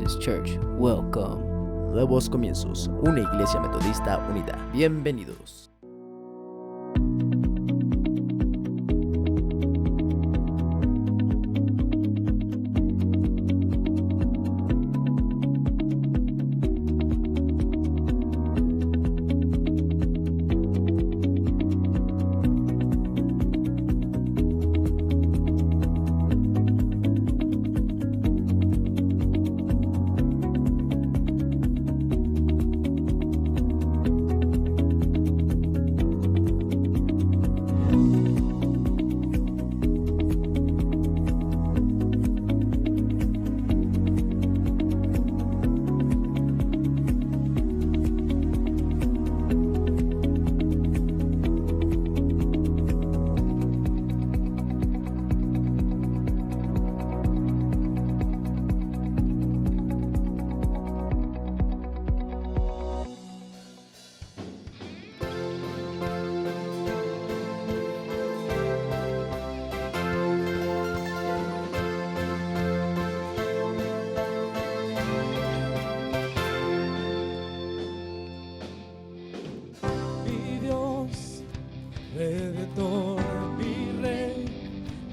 Baptist Church. Welcome. Nuevos comienzos. Una iglesia metodista unida. Bienvenidos. Redentor, mi Rey,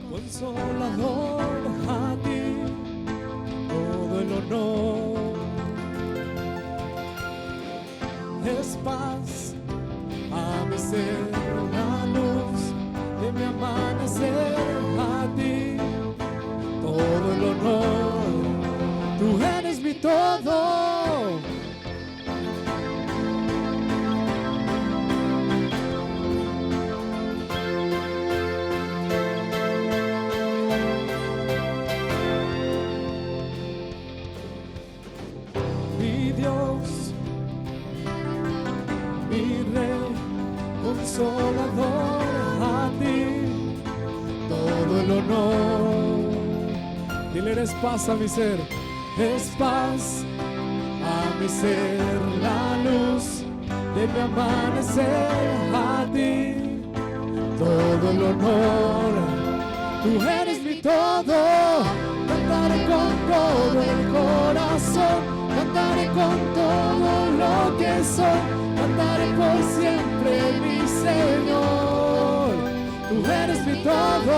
Consolador, a ti todo el honor. Es paz a mi ser, la luz de mi amanecer, a ti todo el honor. Tú eres mi todo. Consolador, a ti todo el honor. Dile, eres paz a mi ser, es paz a mi ser, la luz de mi amanecer, a ti todo el honor. Tú eres mi todo, cantaré con todo el corazón, cantaré con todo lo que soy, cantaré por siempre mi Señor. Tú eres mi todo,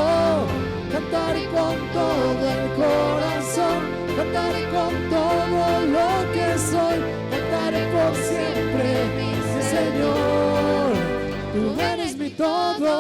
cantaré con todo el corazón, cantaré con todo lo que soy, cantaré por siempre mi Señor. Tú eres mi todo.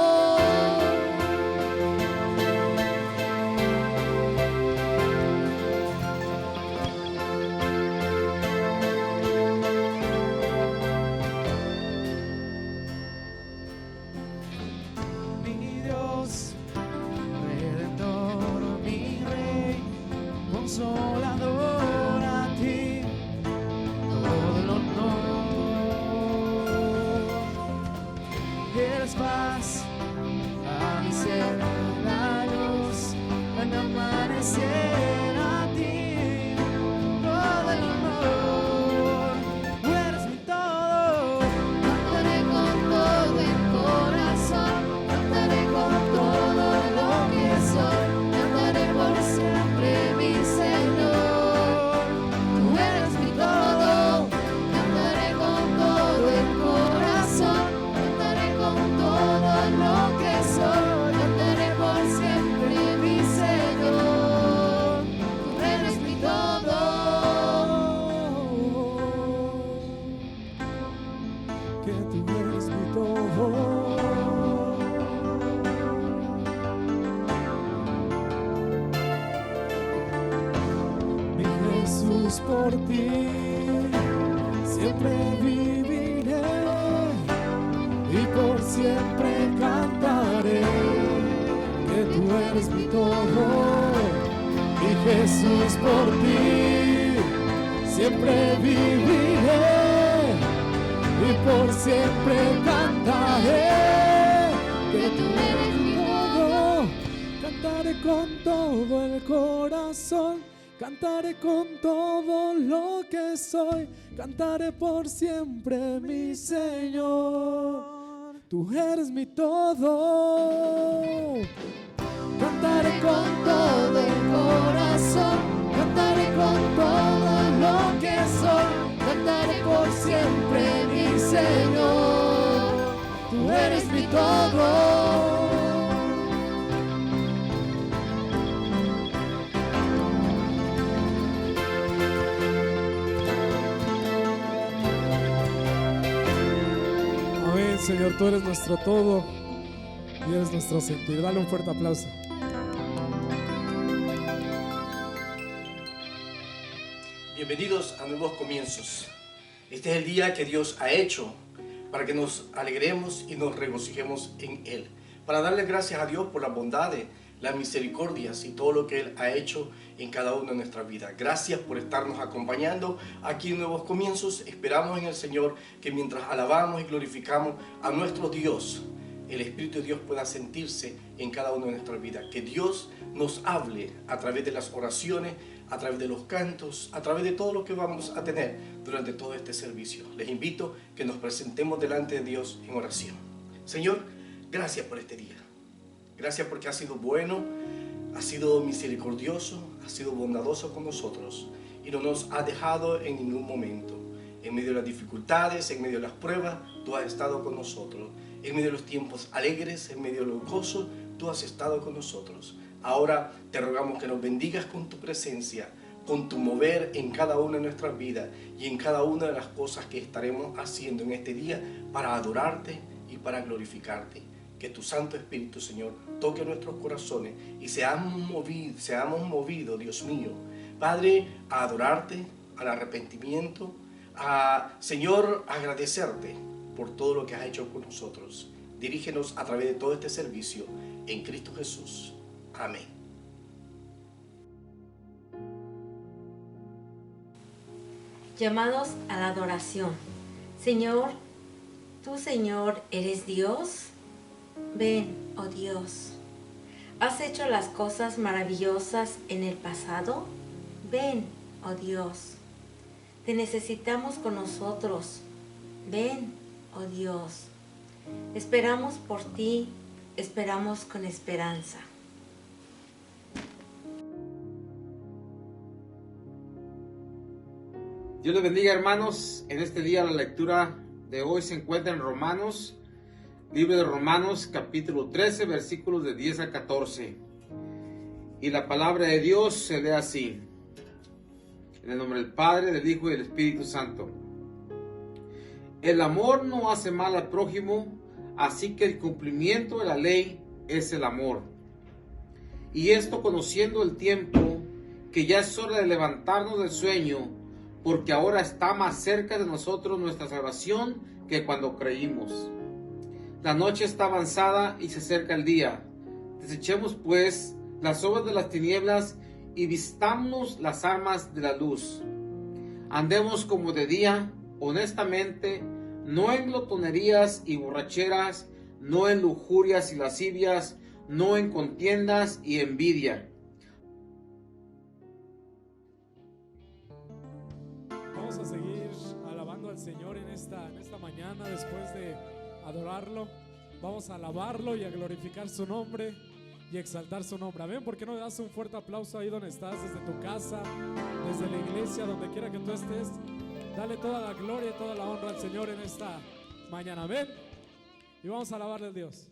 Consolador, a ti todo el honor. Eres paz a mi ser, la luz al amanecer, a ti todo el honor. Tú eres mi todo. Cantaré con todo el corazón, cantaré con todo lo que soy, cantaré por siempre mi Señor. Tú eres mi todo, cantaré con todo el corazón, cantaré con todo lo que soy, cantaré por siempre mi Señor. Tú eres mi todo, que tú eres mi todo. Jesús, por ti siempre viviré y por siempre cantaré que tú eres mi todo. Mi Jesús, por ti siempre viviré y por siempre cantaré que tú eres mi todo. Cantaré con todo el corazón, cantaré con todo lo que soy, cantaré por siempre mi Señor. Tú eres mi todo. Cantaré con todo el corazón, cantaré con todo todo. Amén, Señor, tú eres nuestro todo y eres nuestro sentir. Dale un fuerte aplauso. Bienvenidos a Nuevos Comienzos. Este es el día que Dios ha hecho para que nos alegremos y nos regocijemos en Él. Para darle gracias a Dios por las bondades, las misericordias y todo lo que Él ha hecho en cada una de nuestras vidas. Gracias por estarnos acompañando aquí en Nuevos Comienzos. Esperamos en el Señor que mientras alabamos y glorificamos a nuestro Dios, el Espíritu de Dios pueda sentirse en cada una de nuestras vidas. Que Dios nos hable a través de las oraciones, a través de los cantos, a través de todo lo que vamos a tener durante todo este servicio. Les invito que nos presentemos delante de Dios en oración. Señor, gracias por este día. Gracias porque has sido bueno, has sido misericordioso, has sido bondadoso con nosotros y no nos has dejado en ningún momento. En medio de las dificultades, en medio de las pruebas, tú has estado con nosotros. En medio de los tiempos alegres, en medio de los gozos, tú has estado con nosotros. Ahora te rogamos que nos bendigas con tu presencia, con tu mover en cada una de nuestras vidas y en cada una de las cosas que estaremos haciendo en este día para adorarte y para glorificarte. Que tu Santo Espíritu, Señor, toque nuestros corazones y seamos movidos, Dios mío, Padre, a adorarte, al arrepentimiento, Señor, agradecerte por todo lo que has hecho con nosotros. Dirígenos a través de todo este servicio en Cristo Jesús. Amén. Llamados a la adoración. Señor, tú, Señor, eres Dios. Ven, oh Dios. ¿Has hecho las cosas maravillosas en el pasado? Ven, oh Dios. Te necesitamos con nosotros. Ven, oh Dios. Esperamos por ti, esperamos con esperanza. Dios les bendiga, hermanos. En este día la lectura de hoy se encuentra en Romanos, libro de Romanos, capítulo 13, versículos de 10 a 14. Y la palabra de Dios se lee así: en el nombre del Padre, del Hijo y del Espíritu Santo. El amor no hace mal al prójimo, así que el cumplimiento de la ley es el amor. Y esto conociendo el tiempo, que ya es hora de levantarnos del sueño, porque ahora está más cerca de nosotros nuestra salvación que cuando creímos. La noche está avanzada y se acerca el día. Desechemos pues las obras de las tinieblas y vistamos las armas de la luz. Andemos como de día, honestamente, no en glotonerías y borracheras, no en lujurias y lascivias, no en contiendas y envidia. Vamos a seguir alabando al Señor en esta mañana. Después de adorarlo, vamos a alabarlo y a glorificar su nombre y exaltar su nombre. Amén. ¿Por qué no le das un fuerte aplauso ahí donde estás, desde tu casa, desde la iglesia, donde quiera que tú estés? Dale toda la gloria y toda la honra al Señor en esta mañana. Amén. Y vamos a alabarle a Dios.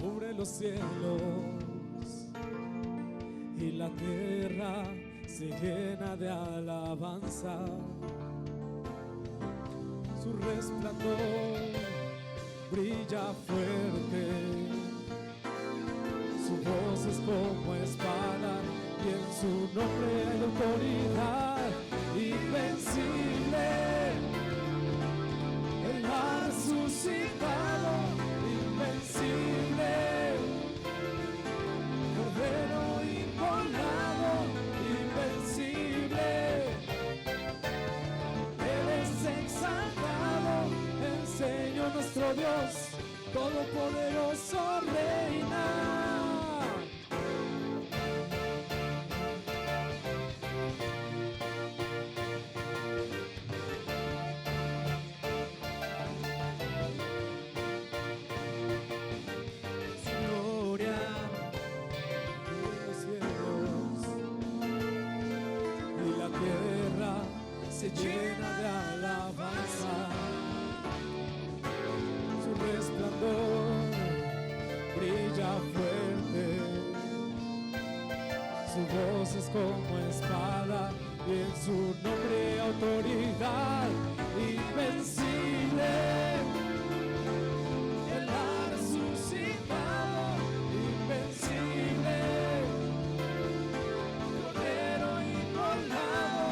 Cubre los cielos y la tierra se llena de alabanza. Su resplandor brilla fuerte, su voz es como espada y en su nombre hay autoridad invencible. Él ha resucitado, invencible, Cordero inmolado, invencible. Él es exaltado, el Señor nuestro Dios. Todopoderoso reina. Se llena de alabanza, su resplandor brilla fuerte, su voz es como espada y en su nombre autoridad invencible. Él ha resucitado, invencible, Cordero inmolado,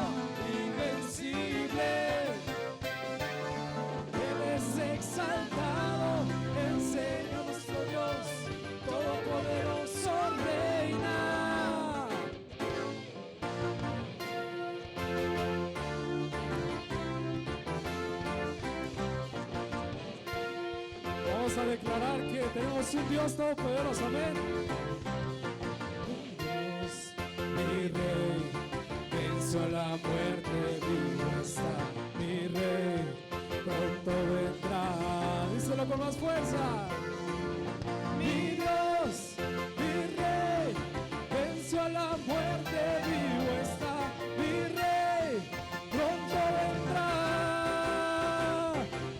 invencible. Él es exaltado, el Señor nuestro Dios, todopoderoso reina. Vamos a declarar que tenemos un Dios todopoderoso, amén. Dios, mi Rey, venció a la muerte, vivo está mi Rey, pronto vendrá. Díselo con más fuerza. Mi Dios, mi Rey, venció a la muerte, vivo está mi Rey, pronto vendrá.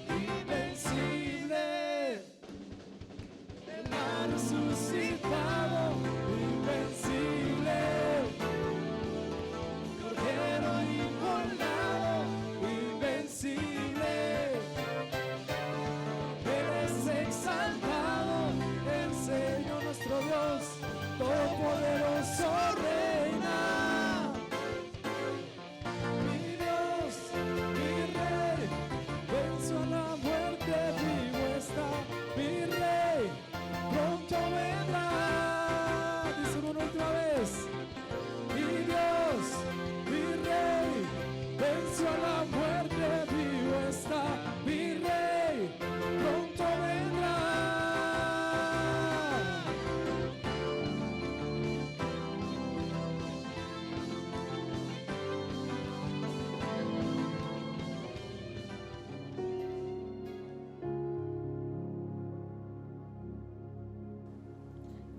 Invencible, Él ha resucitado, invencible. Cordero inmolado, invencible. Él es exaltado, el Señor nuestro Dios, todopoderoso reina. Mi Dios, mi Rey, venció a la muerte, vivo está mi Rey, pronto vendrá. Díselo una última vez. Mi Dios, mi Rey, venció a la muerte, vivo está mi Rey, pronto vendrá.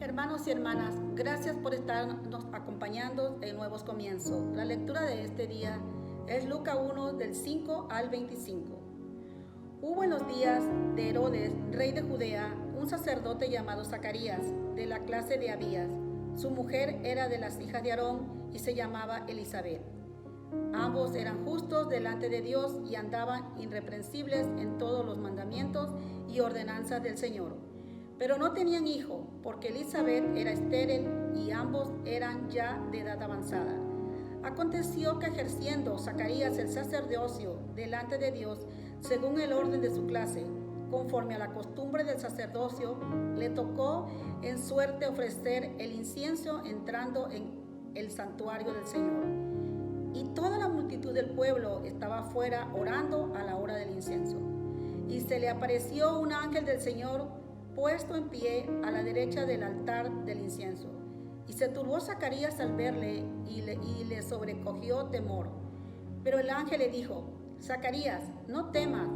Hermanos y hermanas, gracias por estarnos acompañando en Nuevos Comienzos. La lectura de este día es Lucas 1, del 5 al 25. Hubo en los días de Herodes, rey de Judea, un sacerdote llamado Zacarías, de la clase de Abías. Su mujer era de las hijas de Aarón y se llamaba Elizabeth. Ambos eran justos delante de Dios y andaban irreprensibles en todos los mandamientos y ordenanzas del Señor. Pero no tenían hijo, porque Elizabeth era estéril y ambos eran ya de edad avanzada. Aconteció que ejerciendo Zacarías el sacerdocio delante de Dios, según el orden de su clase, conforme a la costumbre del sacerdocio, le tocó en suerte ofrecer el incienso entrando en el santuario del Señor. Y toda la multitud del pueblo estaba afuera orando a la hora del incienso. Y se le apareció un ángel del Señor puesto en pie a la derecha del altar del incienso. Y se turbó Zacarías al verle y le sobrecogió temor. Pero el ángel le dijo: Zacarías, no temas,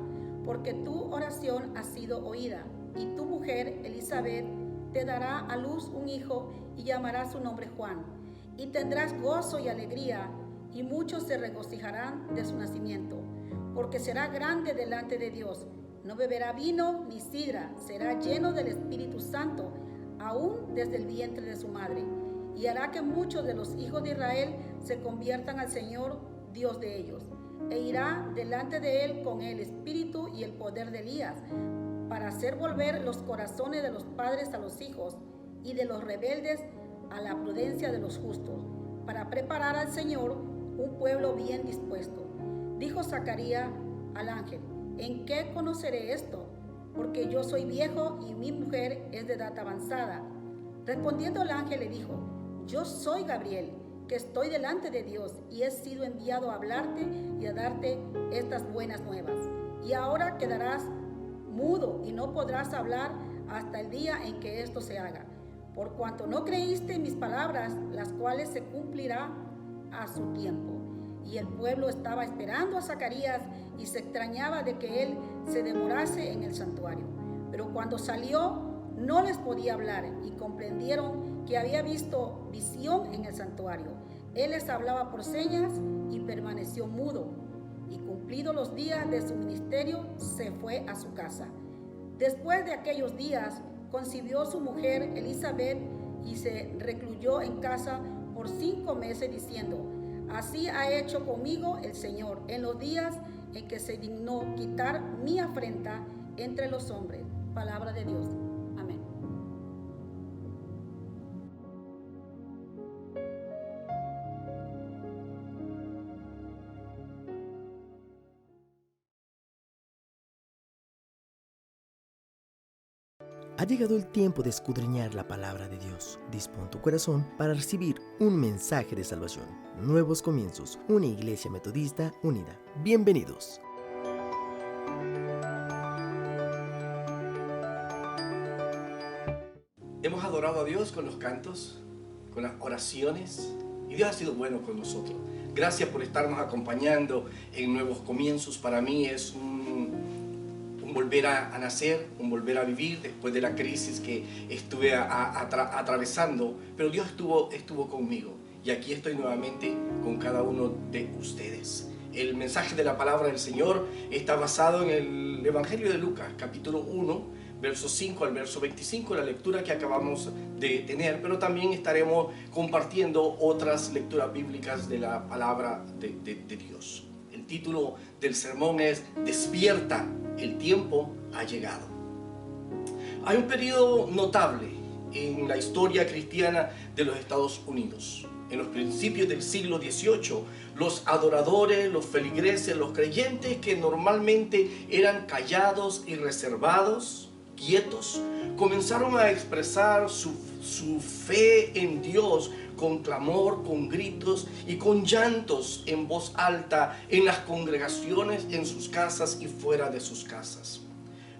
porque tu oración ha sido oída, y tu mujer Elizabeth te dará a luz un hijo y llamará su nombre Juan. Y tendrás gozo y alegría, y muchos se regocijarán de su nacimiento, porque será grande delante de Dios. No beberá vino ni sidra, será lleno del Espíritu Santo, aún desde el vientre de su madre. Y hará que muchos de los hijos de Israel se conviertan al Señor, Dios de ellos. E irá delante de él con el espíritu y el poder de Elías, para hacer volver los corazones de los padres a los hijos, y de los rebeldes a la prudencia de los justos, para preparar al Señor un pueblo bien dispuesto. Dijo Zacarías al ángel: ¿En qué conoceré esto? Porque yo soy viejo y mi mujer es de edad avanzada. Respondiendo el ángel le dijo: Yo soy Gabriel, que estoy delante de Dios y he sido enviado a hablarte y a darte estas buenas nuevas. Y ahora quedarás mudo, y no podrás hablar hasta el día en que esto se haga. Por cuanto no creíste en mis palabras, las cuales se cumplirá a su tiempo. Y el pueblo estaba esperando a Zacarías y se extrañaba de que él se demorase en el santuario. Pero cuando salió, no les podía hablar, y comprendieron que había visto visión en el santuario. Él les hablaba por señas y permaneció mudo. Y cumplidos los días de su ministerio, se fue a su casa. Después de aquellos días, concibió su mujer Elizabeth y se recluyó en casa por 5 meses, diciendo: así ha hecho conmigo el Señor en los días en que se dignó quitar mi afrenta entre los hombres. Palabra de Dios. Amén. Ha llegado el tiempo de escudriñar la palabra de Dios. Dispón tu corazón para recibir un mensaje de salvación. Nuevos comienzos, una iglesia metodista unida. Bienvenidos. Hemos adorado a Dios con los cantos, con las oraciones, y Dios ha sido bueno con nosotros. Gracias por estarnos acompañando en Nuevos Comienzos. Para mí es un volver a nacer, un volver a vivir después de la crisis que estuve atravesando, pero Dios estuvo conmigo, y aquí estoy nuevamente con cada uno de ustedes. El mensaje de la palabra del Señor está basado en el Evangelio de Lucas, capítulo 1, verso 5 al verso 25, la lectura que acabamos de tener, pero también estaremos compartiendo otras lecturas bíblicas de la palabra de Dios. El título del sermón es Despierta, el tiempo ha llegado. Hay un periodo notable en la historia cristiana de los Estados Unidos. En los principios del siglo XVIII, los adoradores, los feligreses, los creyentes que normalmente eran callados y reservados, quietos, comenzaron a expresar su fe en Dios con clamor, con gritos y con llantos en voz alta en las congregaciones, en sus casas y fuera de sus casas.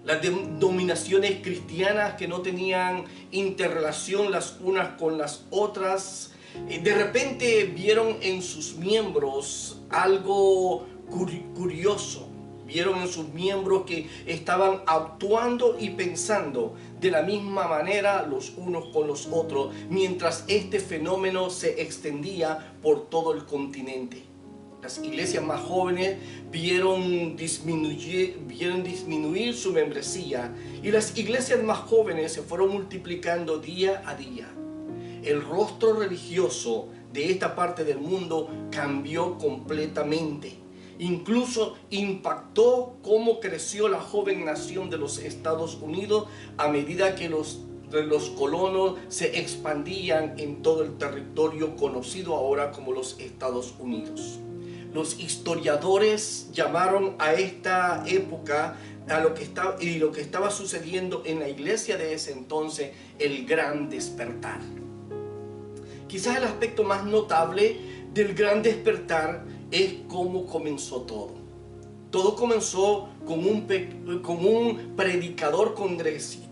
Las denominaciones cristianas que no tenían interrelación las unas con las otras, de repente vieron en sus miembros algo curioso. Vieron en sus miembros que estaban actuando y pensando de la misma manera los unos con los otros, mientras este fenómeno se extendía por todo el continente. Las iglesias más jóvenes vieron disminuir su membresía, y las iglesias más jóvenes se fueron multiplicando día a día. El rostro religioso de esta parte del mundo cambió completamente. Incluso impactó cómo creció la joven nación de los Estados Unidos a medida que los colonos se expandían en todo el territorio conocido ahora como los Estados Unidos. Los historiadores llamaron a esta época, a lo que estaba sucediendo en la iglesia de ese entonces, el Gran Despertar. Quizás el aspecto más notable del Gran Despertar es cómo comenzó todo. Todo comenzó con un predicador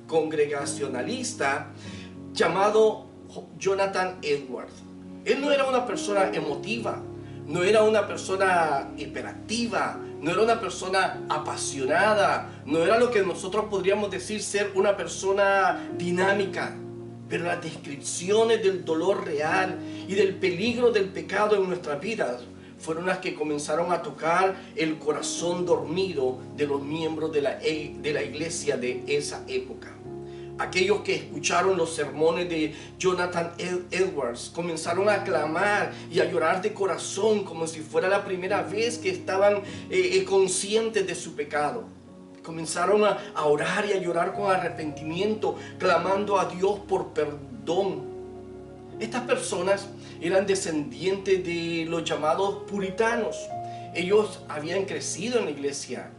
congregacionalista llamado Jonathan Edwards. Él no era una persona emotiva, no era una persona hiperactiva, no era una persona apasionada, no era lo que nosotros podríamos decir ser una persona dinámica. Pero las descripciones del dolor real y del peligro del pecado en nuestras vidas fueron las que comenzaron a tocar el corazón dormido de los miembros de la iglesia de esa época. Aquellos que escucharon los sermones de Jonathan Edwards comenzaron a clamar y a llorar de corazón como si fuera la primera vez que estaban conscientes de su pecado. Comenzaron a orar y a llorar con arrepentimiento, clamando a Dios por perdón. Estas personas eran descendientes de los llamados puritanos. Ellos habían crecido en la iglesia.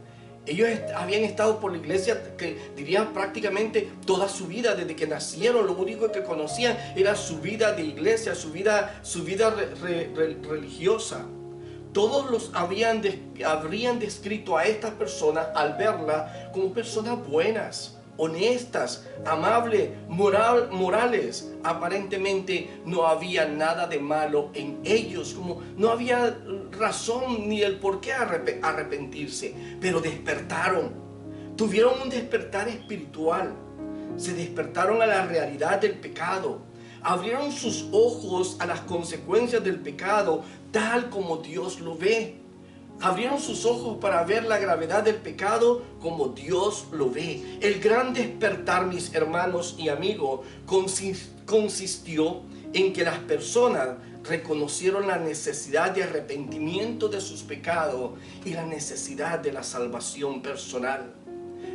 Ellos habían estado por la iglesia, que diría prácticamente toda su vida, desde que nacieron. Lo único que conocían era su vida de iglesia, su vida religiosa. Todos los habrían descrito a estas personas al verla como personas buenas, honestas, amables, morales. Aparentemente no había nada de malo en ellos, como no había razón ni el por qué arrepentirse, pero despertaron, tuvieron un despertar espiritual, se despertaron a la realidad del pecado, abrieron sus ojos a las consecuencias del pecado tal como Dios lo ve. Abrieron sus ojos para ver la gravedad del pecado como Dios lo ve. El gran despertar, mis hermanos y amigos, consistió en que las personas reconocieron la necesidad de arrepentimiento de sus pecados y la necesidad de la salvación personal.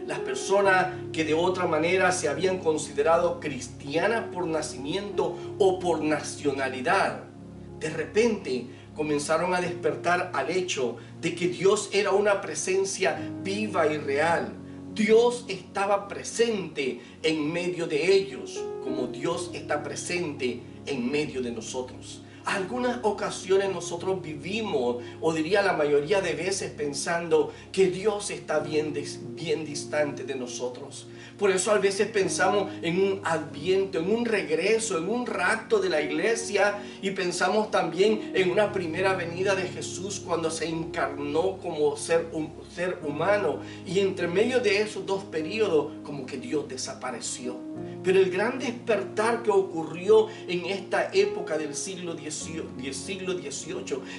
Las personas que de otra manera se habían considerado cristianas por nacimiento o por nacionalidad, de repente comenzaron a despertar al hecho de que Dios era una presencia viva y real. Dios estaba presente en medio de ellos, como Dios está presente en medio de nosotros. Algunas ocasiones nosotros vivimos, o diría la mayoría de veces, pensando que Dios está bien distante de nosotros. Por eso a veces pensamos en un adviento, en un regreso, en un rapto de la iglesia, y pensamos también en una primera venida de Jesús cuando se encarnó como ser humano, y entre medio de esos dos periodos como que Dios desapareció. Pero el gran despertar que ocurrió en esta época del siglo XVIII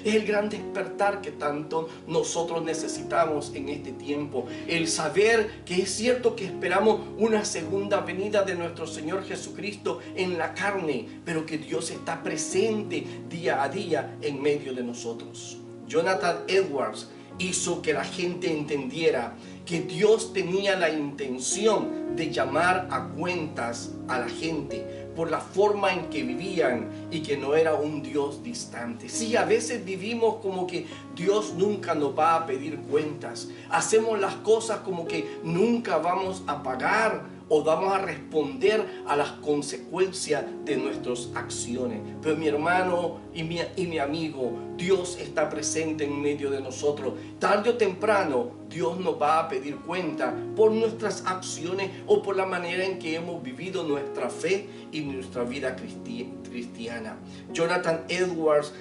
es el gran despertar que tanto nosotros necesitamos en este tiempo. El saber que es cierto que esperamos una segunda venida de nuestro Señor Jesucristo en la carne, pero que Dios está presente día a día en medio de nosotros. Jonathan Edwards hizo que la gente entendiera que Dios tenía la intención de llamar a cuentas a la gente por la forma en que vivían y que no era un Dios distante. Sí, a veces vivimos como que Dios nunca nos va a pedir cuentas. Hacemos las cosas como que nunca vamos a pagar o vamos a responder a las consecuencias de nuestras acciones. Pero mi hermano y mi amigo, Dios está presente en medio de nosotros. Tarde o temprano, Dios nos va a pedir cuenta por nuestras acciones o por la manera en que hemos vivido nuestra fe y nuestra vida cristiana. Jonathan Edwards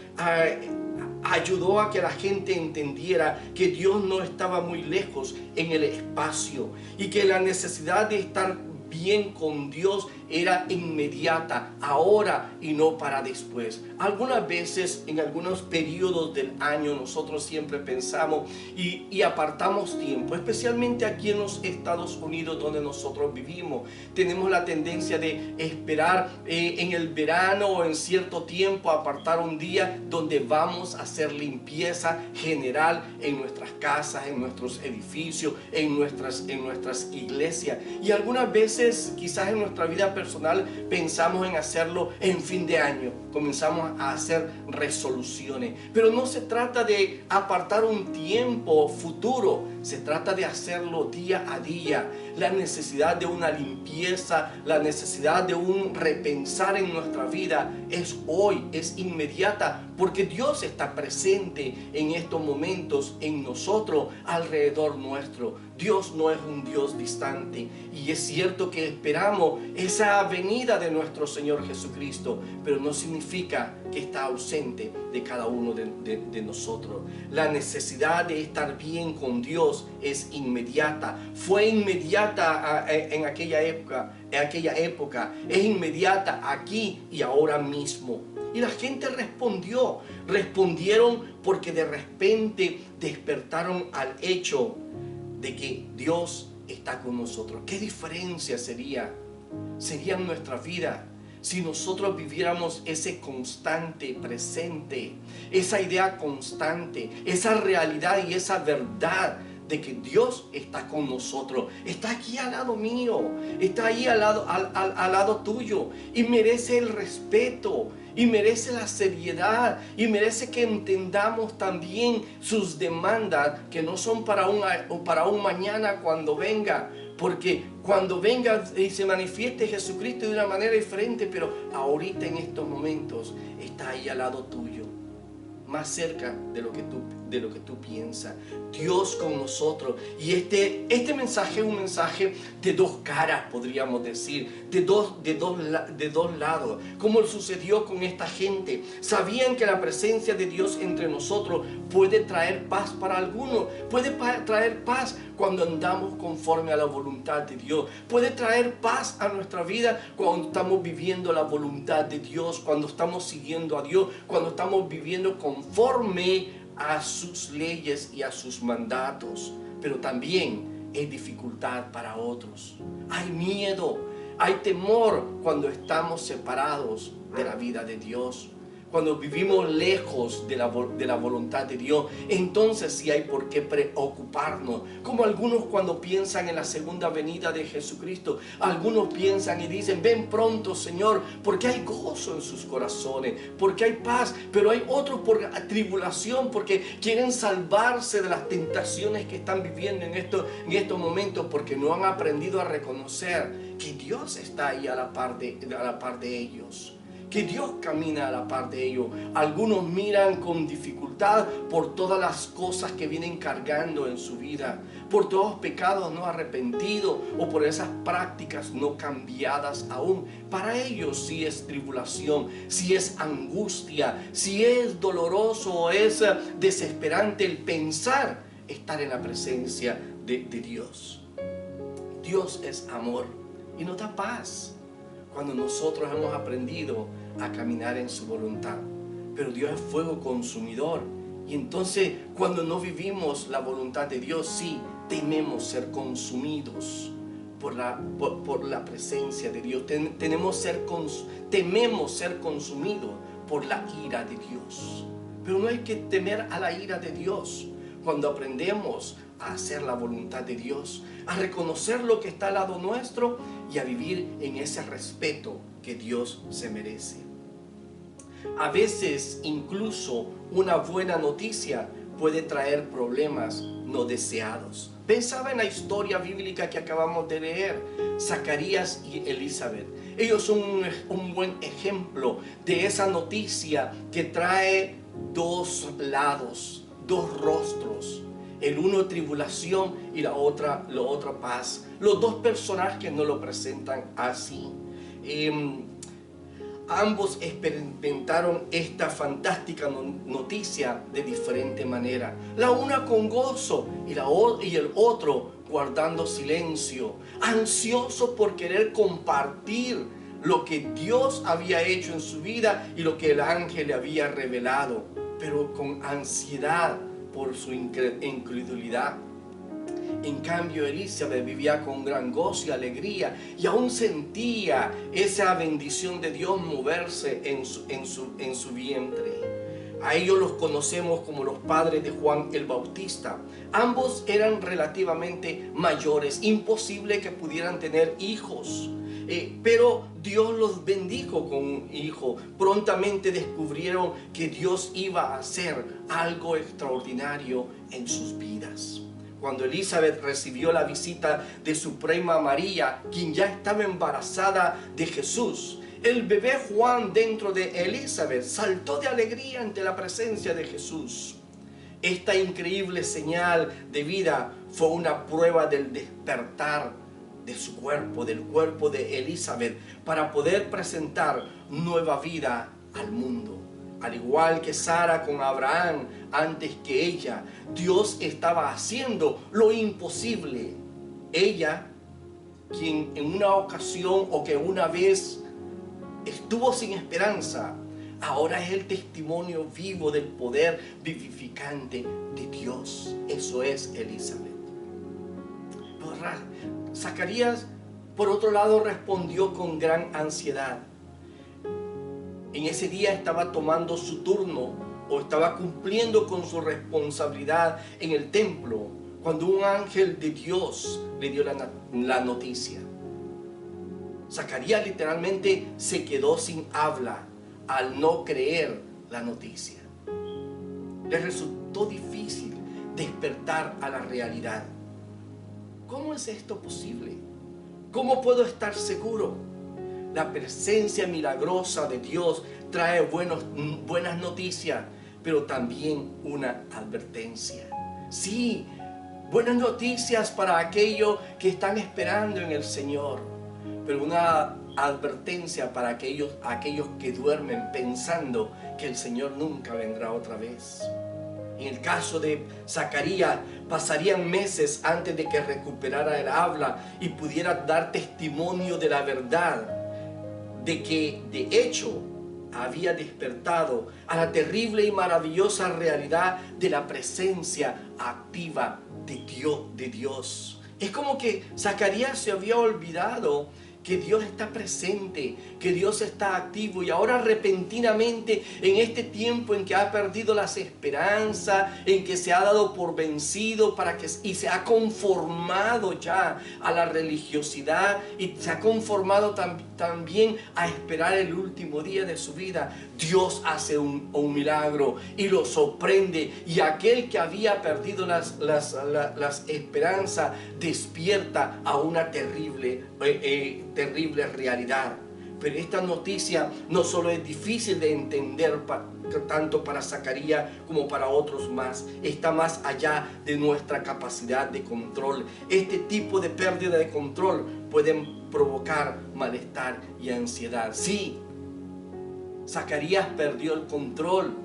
ayudó a que la gente entendiera que Dios no estaba muy lejos en el espacio y que la necesidad de estar bien con Dios era inmediata, ahora y no para después. Algunas veces, en algunos periodos del año, nosotros siempre pensamos y apartamos tiempo, especialmente aquí en los Estados Unidos donde nosotros vivimos. Tenemos la tendencia de esperar en el verano o en cierto tiempo apartar un día donde vamos a hacer limpieza general en nuestras casas, en nuestros edificios, en nuestras iglesias. Y algunas veces, quizás en nuestra vida personal, pensamos en hacerlo en fin de año. Comenzamos a hacer resoluciones. Pero no se trata de apartar un tiempo futuro. Se trata de hacerlo día a día. La necesidad de una limpieza, la necesidad de un repensar en nuestra vida es hoy, es inmediata, porque Dios está presente en estos momentos en nosotros, alrededor nuestro. Dios no es un Dios distante, y es cierto que esperamos esa venida de nuestro Señor Jesucristo, pero no significa que está ausente de cada uno de nosotros. La necesidad de estar bien con Dios es inmediata, fue inmediata en aquella época, es inmediata aquí y ahora mismo. Y la gente respondieron porque de repente despertaron al hecho de que Dios está con nosotros. ¿Qué diferencia sería en nuestra vida si nosotros viviéramos ese constante presente, esa idea constante, esa realidad y esa verdad de que Dios está con nosotros, está aquí al lado mío, está ahí al lado tuyo, y merece el respeto, y merece la seriedad, y merece que entendamos también sus demandas, que no son para un mañana cuando venga, porque cuando venga y se manifieste Jesucristo de una manera diferente, pero ahorita en estos momentos está ahí al lado tuyo. más cerca de lo que tú piensas. Dios con nosotros. Y este mensaje es un mensaje de dos caras, podríamos decir, de dos lados. Como sucedió con esta gente. Sabían que la presencia de Dios entre nosotros puede traer paz para algunos. Puede traer paz cuando andamos conforme a la voluntad de Dios. Puede traer paz a nuestra vida cuando estamos viviendo la voluntad de Dios, cuando estamos siguiendo a Dios, cuando estamos viviendo conforme a sus leyes y a sus mandatos. Pero también hay dificultad para otros. Hay miedo, hay temor cuando estamos separados de la vida de Dios. Cuando vivimos lejos de la voluntad de Dios, entonces sí hay por qué preocuparnos. Como algunos cuando piensan en la segunda venida de Jesucristo, algunos piensan y dicen, ven pronto Señor, porque hay gozo en sus corazones, porque hay paz, pero hay otros por tribulación, porque quieren salvarse de las tentaciones que están viviendo en estos momentos, porque no han aprendido a reconocer que Dios está ahí a la par de ellos. Que Dios camina a la par de ellos. Algunos miran con dificultad por todas las cosas que vienen cargando en su vida, por todos los pecados no arrepentidos o por esas prácticas no cambiadas aún. Para ellos sí es tribulación, sí es angustia, sí es doloroso o es desesperante el pensar estar en la presencia de Dios. Dios es amor y nos da paz cuando nosotros hemos aprendido a caminar en su voluntad. Pero Dios es fuego consumidor. Y entonces cuando no vivimos la voluntad de Dios, sí tememos ser consumidos por la presencia de Dios. Tememos ser consumidos por la ira de Dios. Pero no hay que temer a la ira de Dios cuando aprendemos a hacer la voluntad de Dios, a reconocer lo que está al lado nuestro y a vivir en ese respeto que Dios se merece. A veces incluso una buena noticia puede traer problemas no deseados. Pensaba en la historia bíblica que acabamos de leer, Zacarías y Elizabeth. Ellos son un buen ejemplo de esa noticia que trae dos lados, dos rostros. El uno tribulación y la otra paz. Los dos personajes nos lo presentan así. Ambos experimentaron esta fantástica noticia de diferente manera. La una con gozo y el otro guardando silencio, ansioso por querer compartir lo que Dios había hecho en su vida y lo que el ángel le había revelado, pero con ansiedad por su incredulidad. En cambio, Elizabeth vivía con gran gozo y alegría y aún sentía esa bendición de Dios moverse en su vientre. A ellos los conocemos como los padres de Juan el Bautista. Ambos eran relativamente mayores, imposible que pudieran tener hijos. Pero Dios los bendijo con un hijo. Prontamente descubrieron que Dios iba a hacer algo extraordinario en sus vidas. Cuando Elizabeth recibió la visita de su prima María, quien ya estaba embarazada de Jesús, el bebé Juan dentro de Elizabeth saltó de alegría ante la presencia de Jesús. Esta increíble señal de vida fue una prueba del despertar de su cuerpo, del cuerpo de Elizabeth, para poder presentar nueva vida al mundo. Al igual que Sara con Abraham antes que ella, Dios estaba haciendo lo imposible. Ella, quien en una ocasión o que una vez estuvo sin esperanza, ahora es el testimonio vivo del poder vivificante de Dios. Eso es Elizabeth. Zacarías, por otro lado, respondió con gran ansiedad. En ese día estaba tomando su turno o estaba cumpliendo con su responsabilidad en el templo cuando un ángel de Dios le dio la noticia. Zacarías literalmente se quedó sin habla al no creer la noticia. Le resultó difícil despertar a la realidad. ¿Cómo es esto posible? ¿Cómo puedo estar seguro? La presencia milagrosa de Dios trae buenas noticias, pero también una advertencia. Sí, buenas noticias para aquellos que están esperando en el Señor, pero una advertencia para aquellos que duermen pensando que el Señor nunca vendrá otra vez. En el caso de Zacarías, pasarían meses antes de que recuperara el habla y pudiera dar testimonio de la verdad, de que de hecho había despertado a la terrible y maravillosa realidad de la presencia activa de Dios. Es como que Zacarías se había olvidado que Dios está presente, que Dios está activo, y ahora repentinamente, en este tiempo en que ha perdido las esperanzas, en que se ha dado por vencido y se ha conformado ya a la religiosidad y se ha conformado también a esperar el último día de su vida, Dios hace un milagro y lo sorprende, y aquel que había perdido las esperanzas despierta a una terrible realidad. Pero esta noticia no solo es difícil de entender tanto para Zacarías como para otros más, está más allá de nuestra capacidad de control. Este tipo de pérdida de control pueden provocar malestar y ansiedad. Sí, Zacarías perdió el control.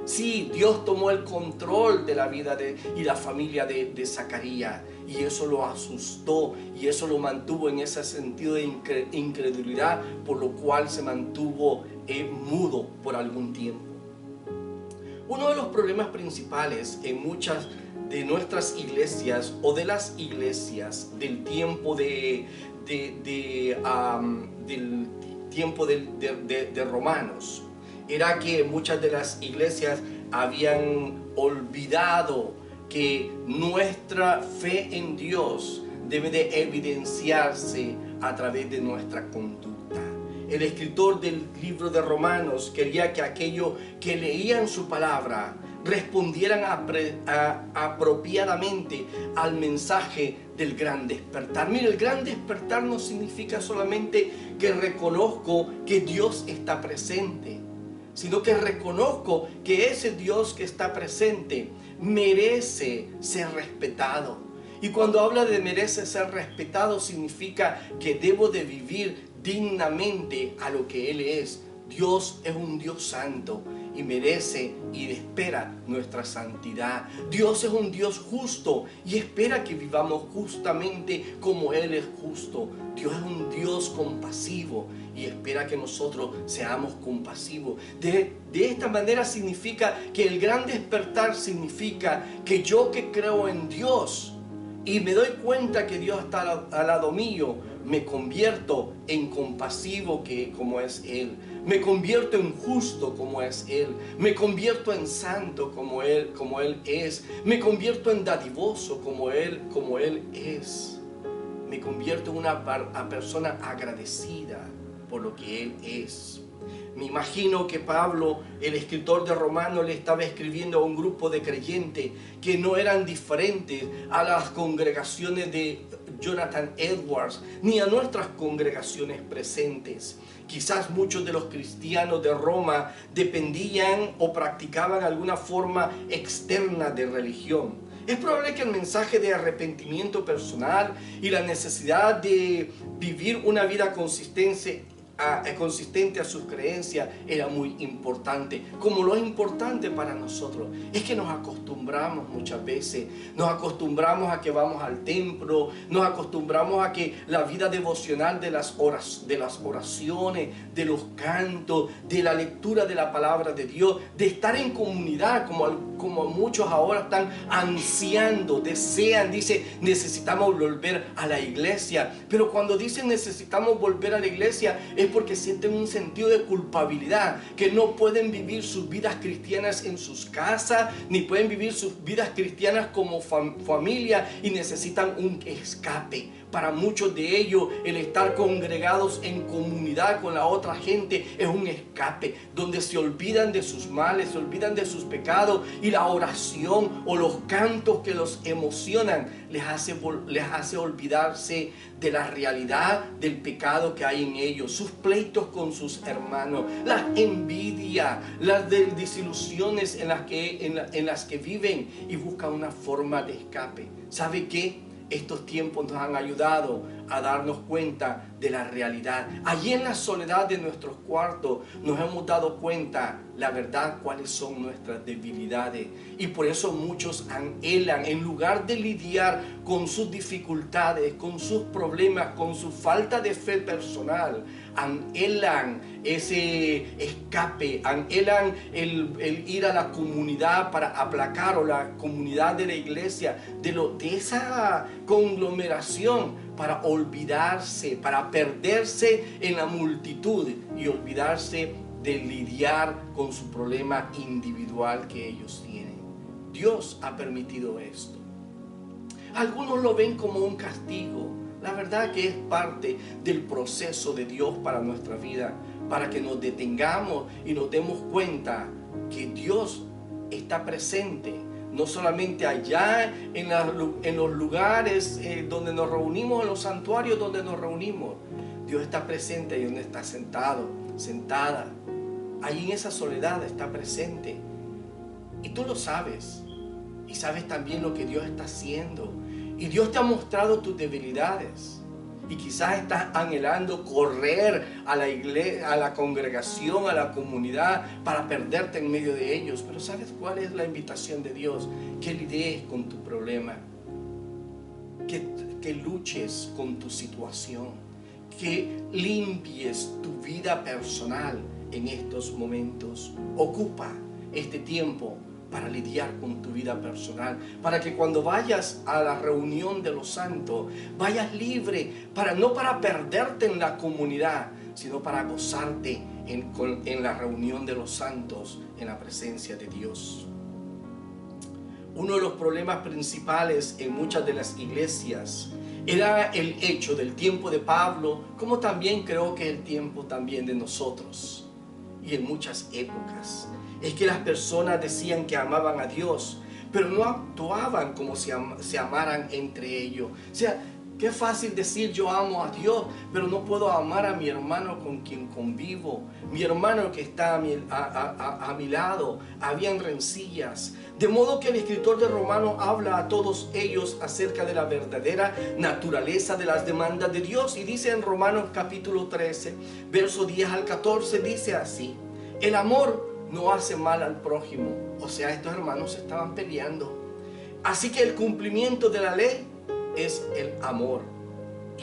Sí, Dios tomó el control de la vida y la familia de Zacarías, y eso lo asustó y eso lo mantuvo en ese sentido de incredulidad, por lo cual se mantuvo mudo por algún tiempo. Uno de los problemas principales en muchas de nuestras iglesias o de las iglesias del tiempo de Romanos era que muchas de las iglesias habían olvidado que nuestra fe en Dios debe de evidenciarse a través de nuestra conducta. El escritor del libro de Romanos quería que aquellos que leían su palabra respondieran apropiadamente al mensaje del gran despertar. Mire, el gran despertar no significa solamente que reconozco que Dios está presente, sino que reconozco que ese Dios que está presente merece ser respetado. Y cuando habla de merece ser respetado, significa que debo de vivir dignamente a lo que Él es. Dios es un Dios santo y merece y espera nuestra santidad. Dios es un Dios justo y espera que vivamos justamente como Él es justo. Dios es un Dios compasivo y espera que nosotros seamos compasivos. De esta manera significa que el gran despertar significa que yo que creo en Dios y me doy cuenta que Dios está al lado mío, me convierto en compasivo como es Él. Me convierto en justo como es Él. Me convierto en santo como Él es. Me convierto en dadivoso como Él es. Me convierto en una persona agradecida por lo que Él es. Me imagino que Pablo, el escritor de Romanos, le estaba escribiendo a un grupo de creyentes que no eran diferentes a las congregaciones de Jonathan Edwards, ni a nuestras congregaciones presentes. Quizás muchos de los cristianos de Roma dependían o practicaban alguna forma externa de religión. Es probable que el mensaje de arrepentimiento personal y la necesidad de vivir una vida consistente a sus creencias era muy importante, como lo es importante para nosotros. Es que nos acostumbramos muchas veces, nos acostumbramos a que vamos al templo, nos acostumbramos a que la vida devocional de las oraciones, de los cantos, de la lectura de la palabra de Dios, de estar en comunidad, como muchos ahora están ansiando, desean, dice, necesitamos volver a la iglesia. Pero cuando dicen necesitamos volver a la iglesia, es porque sienten un sentido de culpabilidad, que no pueden vivir sus vidas cristianas en sus casas, ni pueden vivir sus vidas cristianas como familia, y necesitan un escape. Para muchos de ellos, el estar congregados en comunidad con la otra gente es un escape, donde se olvidan de sus males, se olvidan de sus pecados, y la oración o los cantos que los emocionan les hace olvidarse de la realidad del pecado que hay en ellos, sus pleitos con sus hermanos, las envidias, las desilusiones en las que viven, y buscan una forma de escape. ¿Sabe qué? Estos tiempos nos han ayudado a darnos cuenta de la realidad. Allí en la soledad de nuestros cuartos nos hemos dado cuenta, la verdad, cuáles son nuestras debilidades. Y por eso muchos anhelan, en lugar de lidiar con sus dificultades, con sus problemas, con su falta de fe personal, anhelan ese escape, anhelan el ir a la comunidad para aplacar, o la comunidad de la iglesia, de esa conglomeración, para olvidarse, para perderse en la multitud y olvidarse de lidiar con su problema individual que ellos tienen. Dios ha permitido esto. Algunos lo ven como un castigo. La verdad que es parte del proceso de Dios para nuestra vida, para que nos detengamos y nos demos cuenta que Dios está presente, no solamente allá en los lugares donde nos reunimos, en los santuarios donde nos reunimos. Dios está presente ahí donde está sentado, sentada. Ahí en esa soledad está presente. Y tú lo sabes. Y sabes también lo que Dios está haciendo. Y Dios te ha mostrado tus debilidades. Y quizás estás anhelando correr a la iglesia, a la congregación, a la comunidad, para perderte en medio de ellos. Pero ¿sabes cuál es la invitación de Dios? Que lidies con tu problema. Que luches con tu situación. Que limpies tu vida personal en estos momentos. Ocupa este tiempo para lidiar con tu vida personal, para que cuando vayas a la reunión de los santos, vayas libre, no para perderte en la comunidad, sino para gozarte en la reunión de los santos, en la presencia de Dios. Uno de los problemas principales en muchas de las iglesias era el hecho del tiempo de Pablo, como también creo que el tiempo también de nosotros, y en muchas épocas. Es que las personas decían que amaban a Dios, pero no actuaban como si se amaran entre ellos. O sea, qué fácil decir yo amo a Dios, pero no puedo amar a mi hermano con quien convivo, mi hermano que está a mi lado. Habían rencillas. De modo que el escritor de Romanos habla a todos ellos acerca de la verdadera naturaleza de las demandas de Dios. Y dice en Romanos capítulo 13, verso 10 al 14, dice así: el amor no hace mal al prójimo. O sea, estos hermanos estaban peleando. Así que el cumplimiento de la ley es el amor.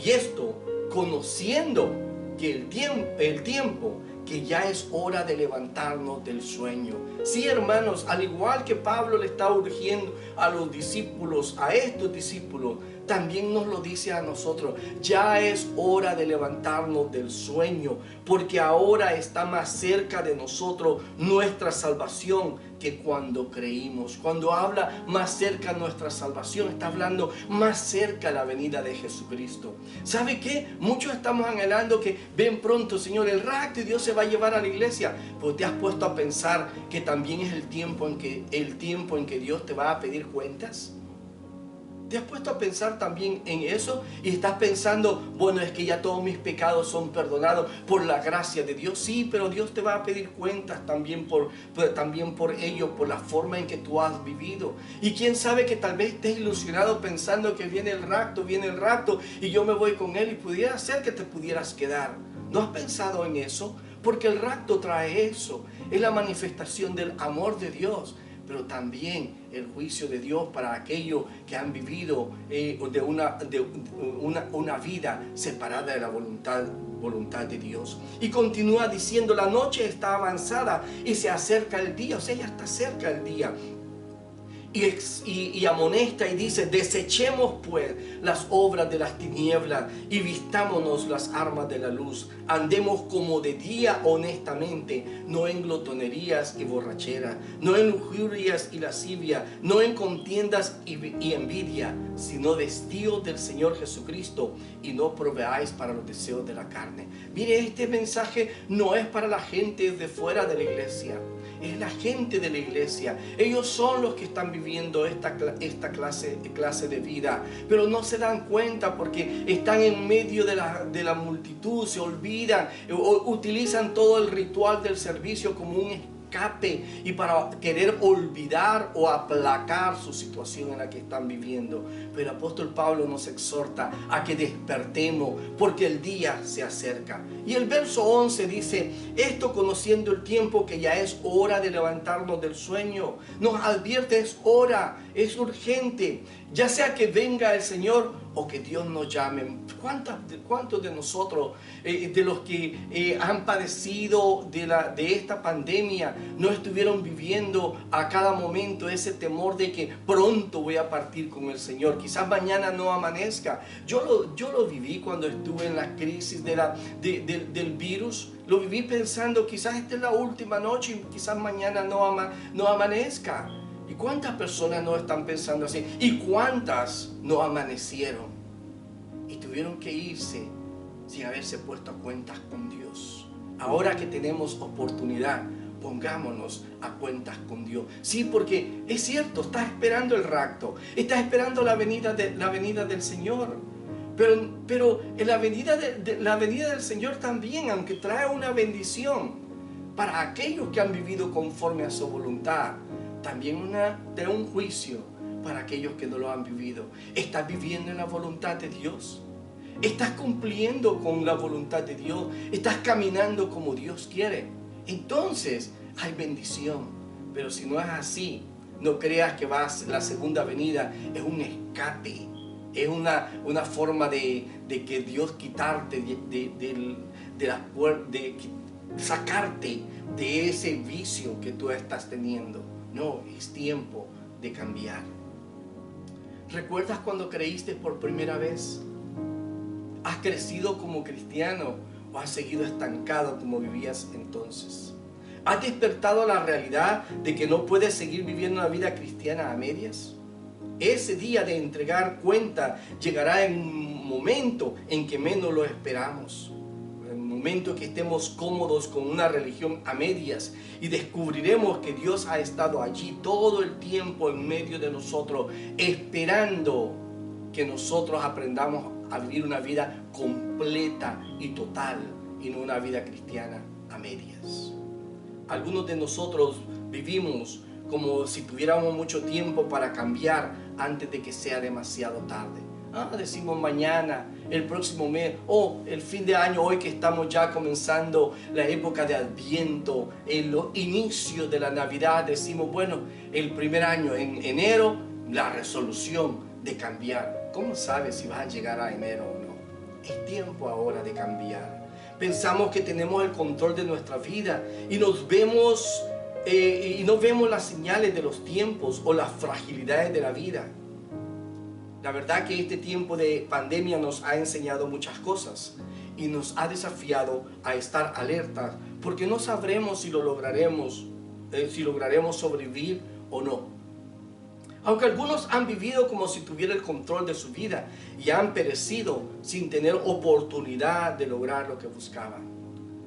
Y esto conociendo que el tiempo que ya es hora de levantarnos del sueño. Sí, hermanos, al igual que Pablo le está urgiendo a los discípulos, a estos discípulos, también nos lo dice a nosotros. Ya es hora de levantarnos del sueño, porque ahora está más cerca de nosotros nuestra salvación que cuando creímos. Cuando habla más cerca nuestra salvación, está hablando más cerca la venida de Jesucristo. ¿Sabe qué? Muchos estamos anhelando que ven pronto, Señor, el rapto, y Dios se va a llevar a la iglesia. Pues te has puesto a pensar que también es el tiempo en que Dios te va a pedir cuentas. ¿Te has puesto a pensar también en eso? Y estás pensando, bueno, es que ya todos mis pecados son perdonados por la gracia de Dios. Sí, pero Dios te va a pedir cuentas también por ello, por la forma en que tú has vivido. Y quién sabe que tal vez estés ilusionado pensando que viene el rapto, y yo me voy con Él, y pudiera ser que te pudieras quedar. ¿No has pensado en eso? Porque el rapto trae eso. Es la manifestación del amor de Dios, pero también el juicio de Dios para aquellos que han vivido de una vida separada de la voluntad de Dios. Y continúa diciendo: la noche está avanzada y se acerca el día. O sea, ya está cerca el día. y amonesta y dice: desechemos pues las obras de las tinieblas y vistámonos las armas de la luz. Andemos como de día honestamente, no en glotonerías y borracheras, no en lujurias y lascivia, no en contiendas y envidia, sino vestidos del Señor Jesucristo y no proveáis para los deseos de la carne. Mire, este mensaje no es para la gente de fuera de la iglesia. Es la gente de la iglesia. Ellos son los que están viviendo esta clase de vida, pero no se dan cuenta porque están en medio de la multitud, se olvidan o utilizan todo el ritual del servicio como un escape y para querer olvidar o aplacar su situación en la que están viviendo. Pero el apóstol Pablo nos exhorta a que despertemos porque el día se acerca. Y el verso 11 dice: esto conociendo el tiempo, que ya es hora de levantarnos del sueño. Nos advierte: es hora, es urgente, ya sea que venga el Señor o que Dios nos llame. ¿Cuántos de nosotros, de los que han padecido de esta pandemia, no estuvieron viviendo a cada momento ese temor de que pronto voy a partir con el Señor? Quizás mañana no amanezca. Yo lo viví cuando estuve en la crisis del virus. Lo viví pensando: quizás esta es la última noche y quizás mañana no amanezca. ¿Y cuántas personas no están pensando así? ¿Y cuántas no amanecieron y tuvieron que irse sin haberse puesto a cuentas con Dios? Ahora que tenemos oportunidad, pongámonos a cuentas con Dios. Sí, porque es cierto, estás esperando el rapto, estás esperando la venida del Señor. Pero en la venida del Señor también, aunque trae una bendición para aquellos que han vivido conforme a su voluntad, también trae un juicio para aquellos que no lo han vivido. ¿Estás viviendo en la voluntad de Dios? ¿Estás cumpliendo con la voluntad de Dios? ¿Estás caminando como Dios quiere? Entonces hay bendición. Pero si no es así, no creas que la segunda venida es un escape. Es una forma de que Dios quitarte sacarte de ese vicio que tú estás teniendo. No, es tiempo de cambiar. ¿Recuerdas cuando creíste por primera vez? ¿Has crecido como cristiano o has seguido estancado como vivías entonces? ¿Has despertado a la realidad de que no puedes seguir viviendo una vida cristiana a medias? Ese día de entregar cuenta llegará en un momento en que menos lo esperamos. En un momento que estemos cómodos con una religión a medias y descubriremos que Dios ha estado allí todo el tiempo en medio de nosotros, esperando que nosotros aprendamos a vivir una vida completa y total y no una vida cristiana a medias. Algunos de nosotros vivimos como si tuviéramos mucho tiempo para cambiar antes de que sea demasiado tarde. Decimos mañana, el próximo mes, el fin de año, hoy que estamos ya comenzando la época de Adviento, en los inicios de la Navidad, decimos, bueno, el primer año, en enero, la resolución de cambiar. ¿Cómo sabes si vas a llegar a enero o no? Es tiempo ahora de cambiar. Pensamos que tenemos el control de nuestra vida y no vemos las señales de los tiempos o las fragilidades de la vida. La verdad que este tiempo de pandemia nos ha enseñado muchas cosas y nos ha desafiado a estar alertas, porque no sabremos si lograremos sobrevivir o no. Aunque algunos han vivido como si tuviera el control de su vida y han perecido sin tener oportunidad de lograr lo que buscaban.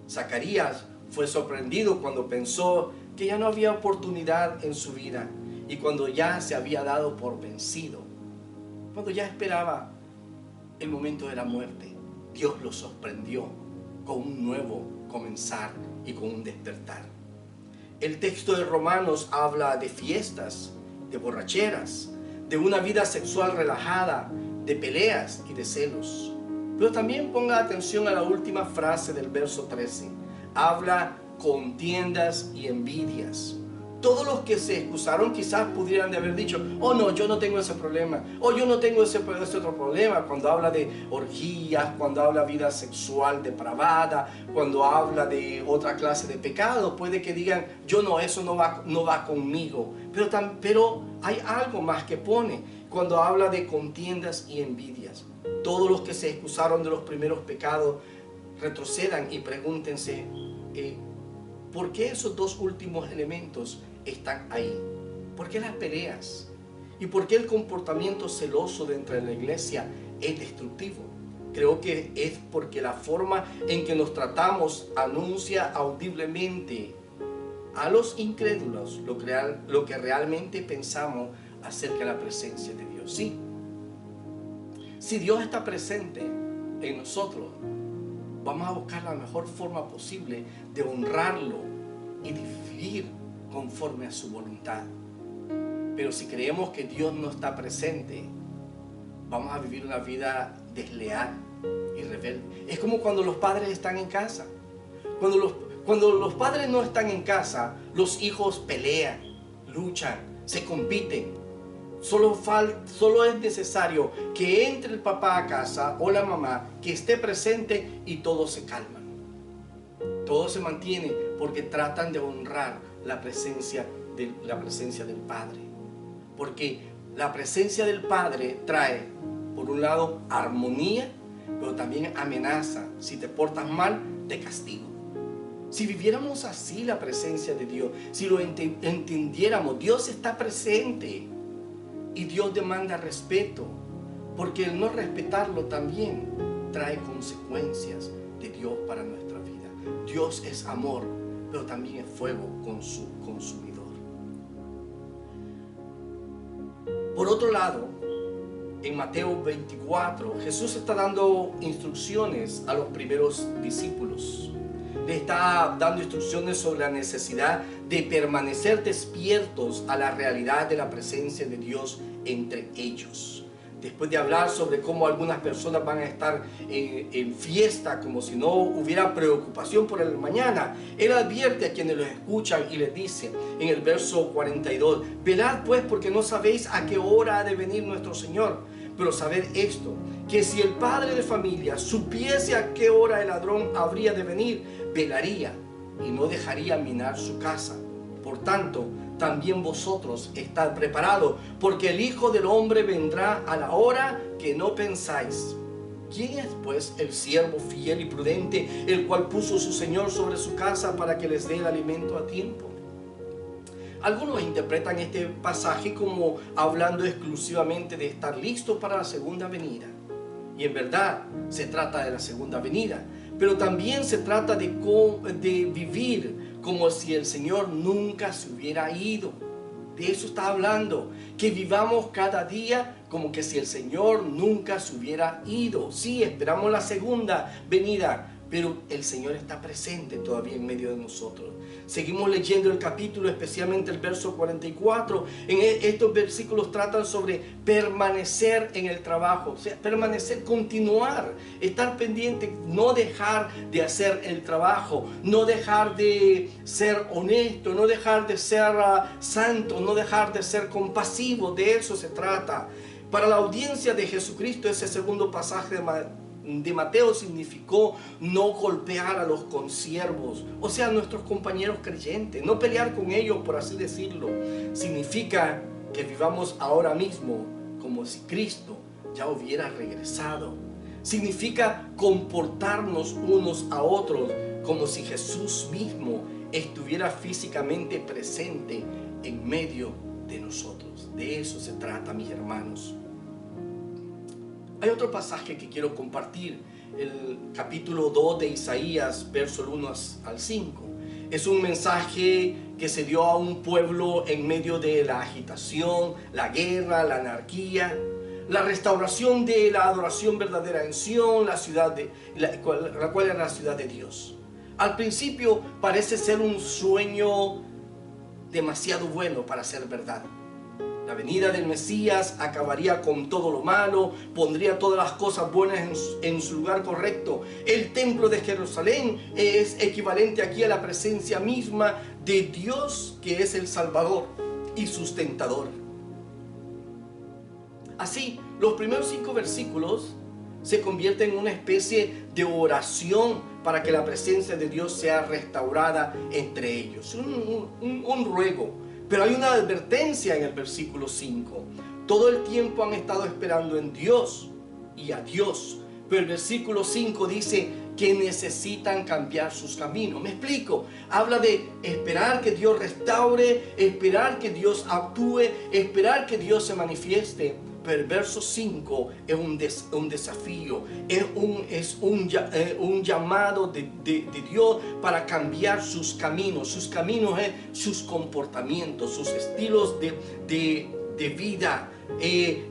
Zacarías fue sorprendido cuando pensó que ya no había oportunidad en su vida y cuando ya se había dado por vencido, cuando ya esperaba el momento de la muerte. Dios lo sorprendió con un nuevo comenzar y con un despertar. El texto de Romanos habla de fiestas, de borracheras, de una vida sexual relajada, de peleas y de celos. Pero también ponga atención a la última frase del verso 13. Habla contiendas y envidias. Todos los que se excusaron quizás pudieran de haber dicho, oh no, yo no tengo ese problema, o yo no tengo ese otro problema, cuando habla de orgías, cuando habla de vida sexual depravada, cuando habla de otra clase de pecado, puede que digan, yo no, eso no va conmigo. Pero hay algo más que pone, cuando habla de contiendas y envidias. Todos los que se excusaron de los primeros pecados, retrocedan y pregúntense, ¿por qué esos dos últimos elementos están ahí? ¿Por qué las peleas? ¿Y por qué el comportamiento celoso dentro de la iglesia es destructivo? Creo que es porque la forma en que nos tratamos anuncia audiblemente a los incrédulos lo que realmente pensamos acerca de la presencia de Dios. Sí, si Dios está presente en nosotros, vamos a buscar la mejor forma posible de honrarlo y de vivir conforme a su voluntad. Pero si creemos que Dios no está presente, vamos a vivir una vida desleal y rebelde. Es como cuando los padres están en casa. Cuando los padres no están en casa, los hijos pelean, luchan, se compiten. Solo es necesario que entre el papá a casa o la mamá, que esté presente y todos se calman. Todo se mantiene porque tratan de honrar la presencia del Padre. Porque la presencia del Padre trae, por un lado, armonía, pero también amenaza. Si te portas mal, te castigo. Si viviéramos así la presencia de Dios, si lo entendiéramos, Dios está presente. Y Dios demanda respeto, porque el no respetarlo también trae consecuencias de Dios para nuestra vida. Dios es amor, pero también es fuego consumidor. Por otro lado, en Mateo 24, Jesús está dando instrucciones a los primeros discípulos. Le está dando instrucciones sobre la necesidad de permanecer despiertos a la realidad de la presencia de Dios entre ellos. Después de hablar sobre cómo algunas personas van a estar en fiesta como si no hubiera preocupación por el mañana, Él advierte a quienes los escuchan y les dice en el verso 42, velad pues porque no sabéis a qué hora ha de venir nuestro Señor. Pero sabed esto, que si el padre de familia supiese a qué hora el ladrón habría de venir, velaría y no dejaría minar su casa. Por tanto, también vosotros estad preparados, porque el Hijo del Hombre vendrá a la hora que no pensáis. ¿Quién es pues el siervo fiel y prudente, el cual puso su Señor sobre su casa para que les dé el alimento a tiempo? Algunos interpretan este pasaje como hablando exclusivamente de estar listos para la segunda venida. Y en verdad se trata de la segunda venida, pero también se trata de vivir como si el Señor nunca se hubiera ido. De eso está hablando, que vivamos cada día como que si el Señor nunca se hubiera ido. Sí, esperamos la segunda venida, pero el Señor está presente todavía en medio de nosotros. Seguimos leyendo el capítulo, especialmente el verso 44. Estos versículos tratan sobre permanecer en el trabajo, o sea, permanecer, continuar, estar pendiente, no dejar de hacer el trabajo, no dejar de ser honesto, no dejar de ser santo, no dejar de ser compasivo. De eso se trata. Para la audiencia de Jesucristo, ese segundo pasaje de Mateo significó no golpear a los consiervos, o sea, nuestros compañeros creyentes, no pelear con ellos, por así decirlo. Significa que vivamos ahora mismo como si Cristo ya hubiera regresado. Significa comportarnos unos a otros como si Jesús mismo estuviera físicamente presente en medio de nosotros. De eso se trata, mis hermanos. Hay otro pasaje que quiero compartir, el capítulo 2 de Isaías, verso 1 al 5. Es un mensaje que se dio a un pueblo en medio de la agitación, la guerra, la anarquía, la restauración de la adoración verdadera en Sión, la cual era la ciudad de Dios. Al principio parece ser un sueño demasiado bueno para ser verdad. La venida del Mesías acabaría con todo lo malo, pondría todas las cosas buenas en su lugar correcto. El templo de Jerusalén es equivalente aquí a la presencia misma de Dios, que es el Salvador y sustentador. Así, los primeros 5 versículos se convierten en una especie de oración para que la presencia de Dios sea restaurada entre ellos. Un ruego. Pero hay una advertencia en el versículo 5. Todo el tiempo han estado esperando en Dios y a Dios. Pero el versículo 5 dice que necesitan cambiar sus caminos. Me explico. Habla de esperar que Dios restaure, esperar que Dios actúe, esperar que Dios se manifieste. Pero el verso 5 es un desafío, es un llamado de Dios para cambiar sus caminos. Sus caminos es sus comportamientos, sus estilos de vida.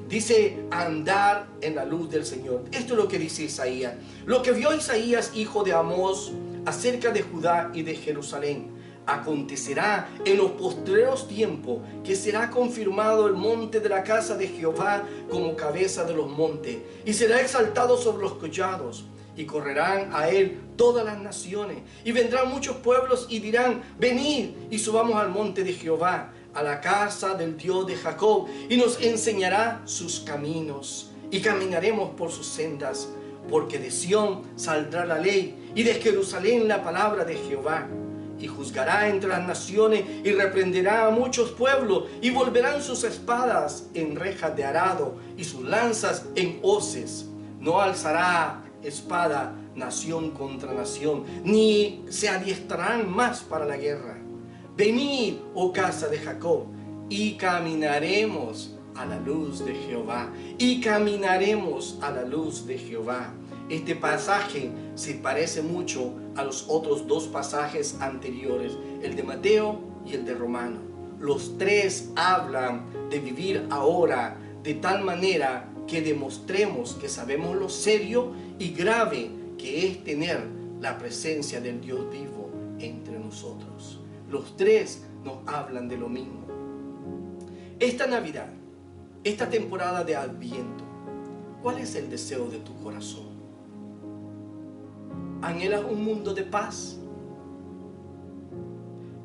Dice andar en la luz del Señor. Esto es lo que dice Isaías. Lo que vio Isaías, hijo de Amós, acerca de Judá y de Jerusalén. Acontecerá en los postreros tiempos que será confirmado el monte de la casa de Jehová como cabeza de los montes, y será exaltado sobre los collados, y correrán a él todas las naciones, y vendrán muchos pueblos y dirán: venid y subamos al monte de Jehová, a la casa del Dios de Jacob, y nos enseñará sus caminos, y caminaremos por sus sendas, porque de Sión saldrá la ley, y de Jerusalén la palabra de Jehová. Y juzgará entre las naciones y reprenderá a muchos pueblos, y volverán sus espadas en rejas de arado y sus lanzas en hoces. No alzará espada nación contra nación, ni se adiestrarán más para la guerra. Venid, oh casa de Jacob, y caminaremos a la luz de Jehová, y caminaremos a la luz de Jehová. Este pasaje se parece mucho a los otros 2 pasajes anteriores, el de Mateo y el de Romano. Los 3 hablan de vivir ahora de tal manera que demostremos que sabemos lo serio y grave que es tener la presencia del Dios vivo entre nosotros. Los 3 nos hablan de lo mismo. Esta Navidad, esta temporada de Adviento, ¿cuál es el deseo de tu corazón? ¿Anhelas un mundo de paz?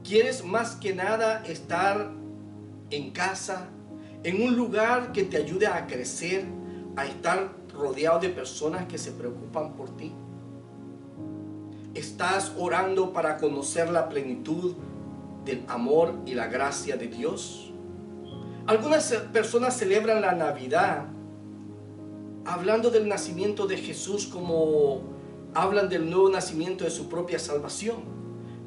¿Quieres más que nada estar en casa, en un lugar que te ayude a crecer, a estar rodeado de personas que se preocupan por ti? ¿Estás orando para conocer la plenitud del amor y la gracia de Dios? Algunas personas celebran la Navidad hablando del nacimiento de Jesús, como hablan del nuevo nacimiento de su propia salvación,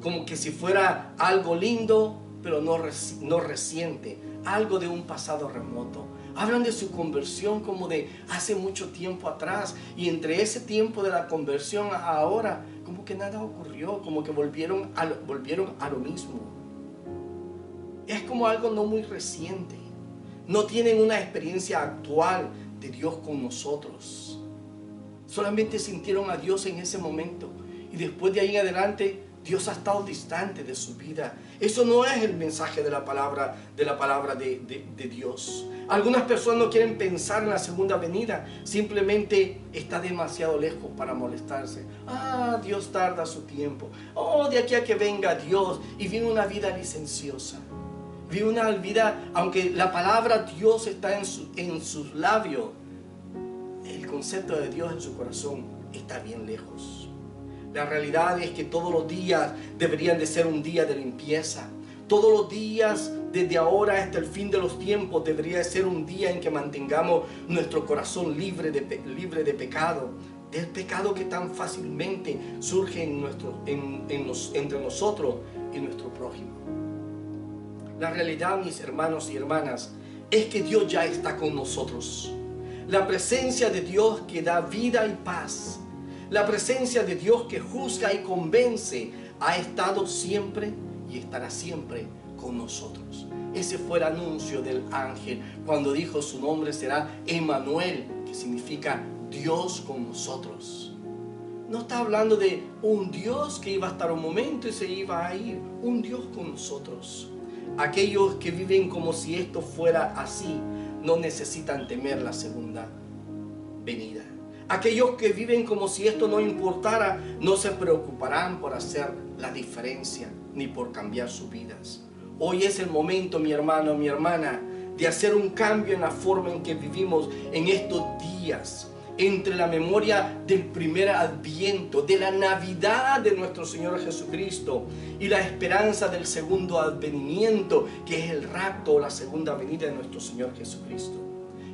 como que si fuera algo lindo, pero no reciente, algo de un pasado remoto. Hablan de su conversión como de hace mucho tiempo atrás, y entre ese tiempo de la conversión a ahora, como que nada ocurrió, como que volvieron a lo mismo. Es como algo no muy reciente. No tienen una experiencia actual de Dios con nosotros. Solamente sintieron a Dios en ese momento, y después de ahí en adelante Dios ha estado distante de su vida. Eso no es el mensaje de la palabra de Dios. Algunas personas no quieren pensar en la segunda venida, simplemente está demasiado lejos para molestarse. Dios tarda su tiempo. De aquí a que venga Dios, y vive una vida licenciosa. Vive una vida, aunque la palabra Dios está en sus labios, el concepto de Dios en su corazón está bien lejos. La realidad es que todos los días deberían de ser un día de limpieza. Todos los días, desde ahora hasta el fin de los tiempos, debería de ser un día en que mantengamos nuestro corazón libre de pecado. Del pecado que tan fácilmente surge entre nosotros y nuestro prójimo. La realidad, mis hermanos y hermanas, es que Dios ya está con nosotros. La presencia de Dios que da vida y paz, la presencia de Dios que juzga y convence, ha estado siempre y estará siempre con nosotros. Ese fue el anuncio del ángel cuando dijo: su nombre será Emmanuel, que significa Dios con nosotros. No está hablando de un Dios que iba a estar un momento y se iba a ir. Un Dios con nosotros. Aquellos que viven como si esto fuera así, no necesitan temer la segunda venida. Aquellos que viven como si esto no importara, no se preocuparán por hacer la diferencia ni por cambiar sus vidas. Hoy es el momento, mi hermano, mi hermana, de hacer un cambio en la forma en que vivimos en estos días, entre la memoria del primer adviento, de la Navidad de nuestro Señor Jesucristo y la esperanza del segundo advenimiento, que es el rapto o la segunda venida de nuestro Señor Jesucristo.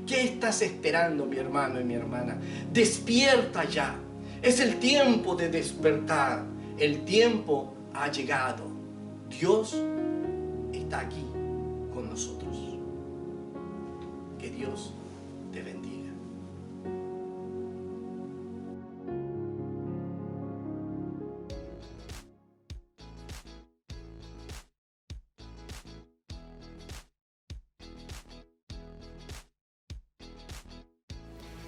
¿Qué estás esperando, mi hermano y mi hermana? Despierta ya. Es el tiempo de despertar. El tiempo ha llegado. Dios está aquí con nosotros. Que Dios te bendiga.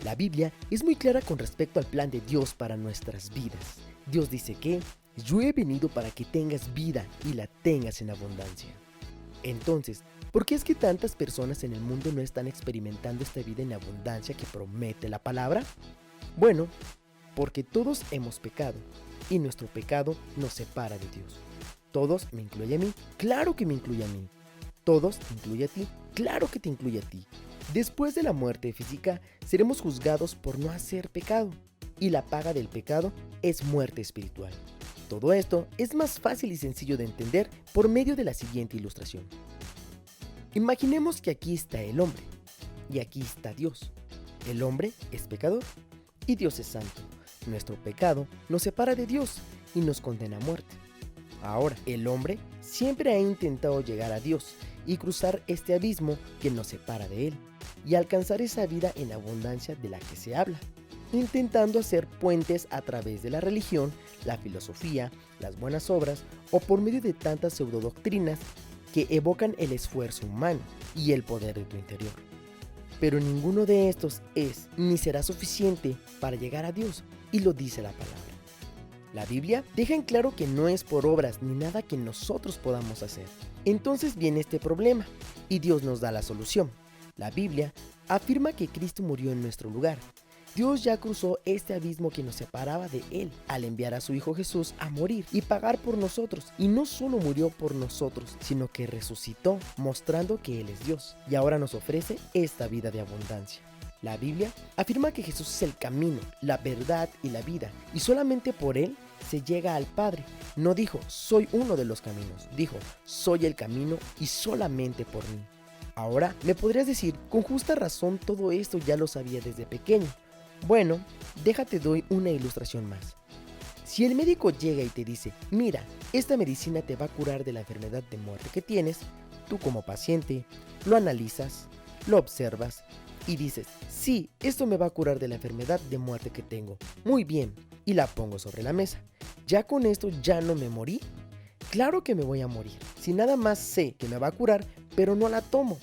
La Biblia es muy clara con respecto al plan de Dios para nuestras vidas. Dios dice que yo he venido para que tengas vida y la tengas en abundancia. Entonces, ¿por qué es que tantas personas en el mundo no están experimentando esta vida en abundancia que promete la palabra? Bueno, porque todos hemos pecado y nuestro pecado nos separa de Dios. Todos me incluye a mí, claro que me incluye a mí. Todos te incluye a ti, claro que te incluye a ti. Después de la muerte física, seremos juzgados por no hacer pecado, y la paga del pecado es muerte espiritual. Todo esto es más fácil y sencillo de entender por medio de la siguiente ilustración. Imaginemos que aquí está el hombre, y aquí está Dios. El hombre es pecador, y Dios es santo. Nuestro pecado nos separa de Dios y nos condena a muerte. Ahora, el hombre siempre ha intentado llegar a Dios y cruzar este abismo que nos separa de Él, y alcanzar esa vida en abundancia de la que se habla, intentando hacer puentes a través de la religión, la filosofía, las buenas obras o por medio de tantas pseudodoctrinas que evocan el esfuerzo humano y el poder de tu interior. Pero ninguno de estos es ni será suficiente para llegar a Dios, y lo dice la palabra. La Biblia deja en claro que no es por obras ni nada que nosotros podamos hacer. Entonces viene este problema y Dios nos da la solución. La Biblia afirma que Cristo murió en nuestro lugar. Dios ya cruzó este abismo que nos separaba de Él al enviar a su Hijo Jesús a morir y pagar por nosotros. Y no solo murió por nosotros, sino que resucitó, mostrando que Él es Dios. Y ahora nos ofrece esta vida de abundancia. La Biblia afirma que Jesús es el camino, la verdad y la vida, y solamente por Él se llega al Padre. No dijo, soy uno de los caminos, dijo, soy el camino y solamente por mí. Ahora, me podrías decir, con justa razón todo esto ya lo sabía desde pequeño. Bueno, déjate doy una ilustración más. Si el médico llega y te dice, mira, esta medicina te va a curar de la enfermedad de muerte que tienes, tú como paciente lo analizas, lo observas y dices, sí, esto me va a curar de la enfermedad de muerte que tengo. Muy bien, y la pongo sobre la mesa. ¿Ya con esto ya no me morí? Claro que me voy a morir, si nada más sé que me va a curar, pero no la tomo.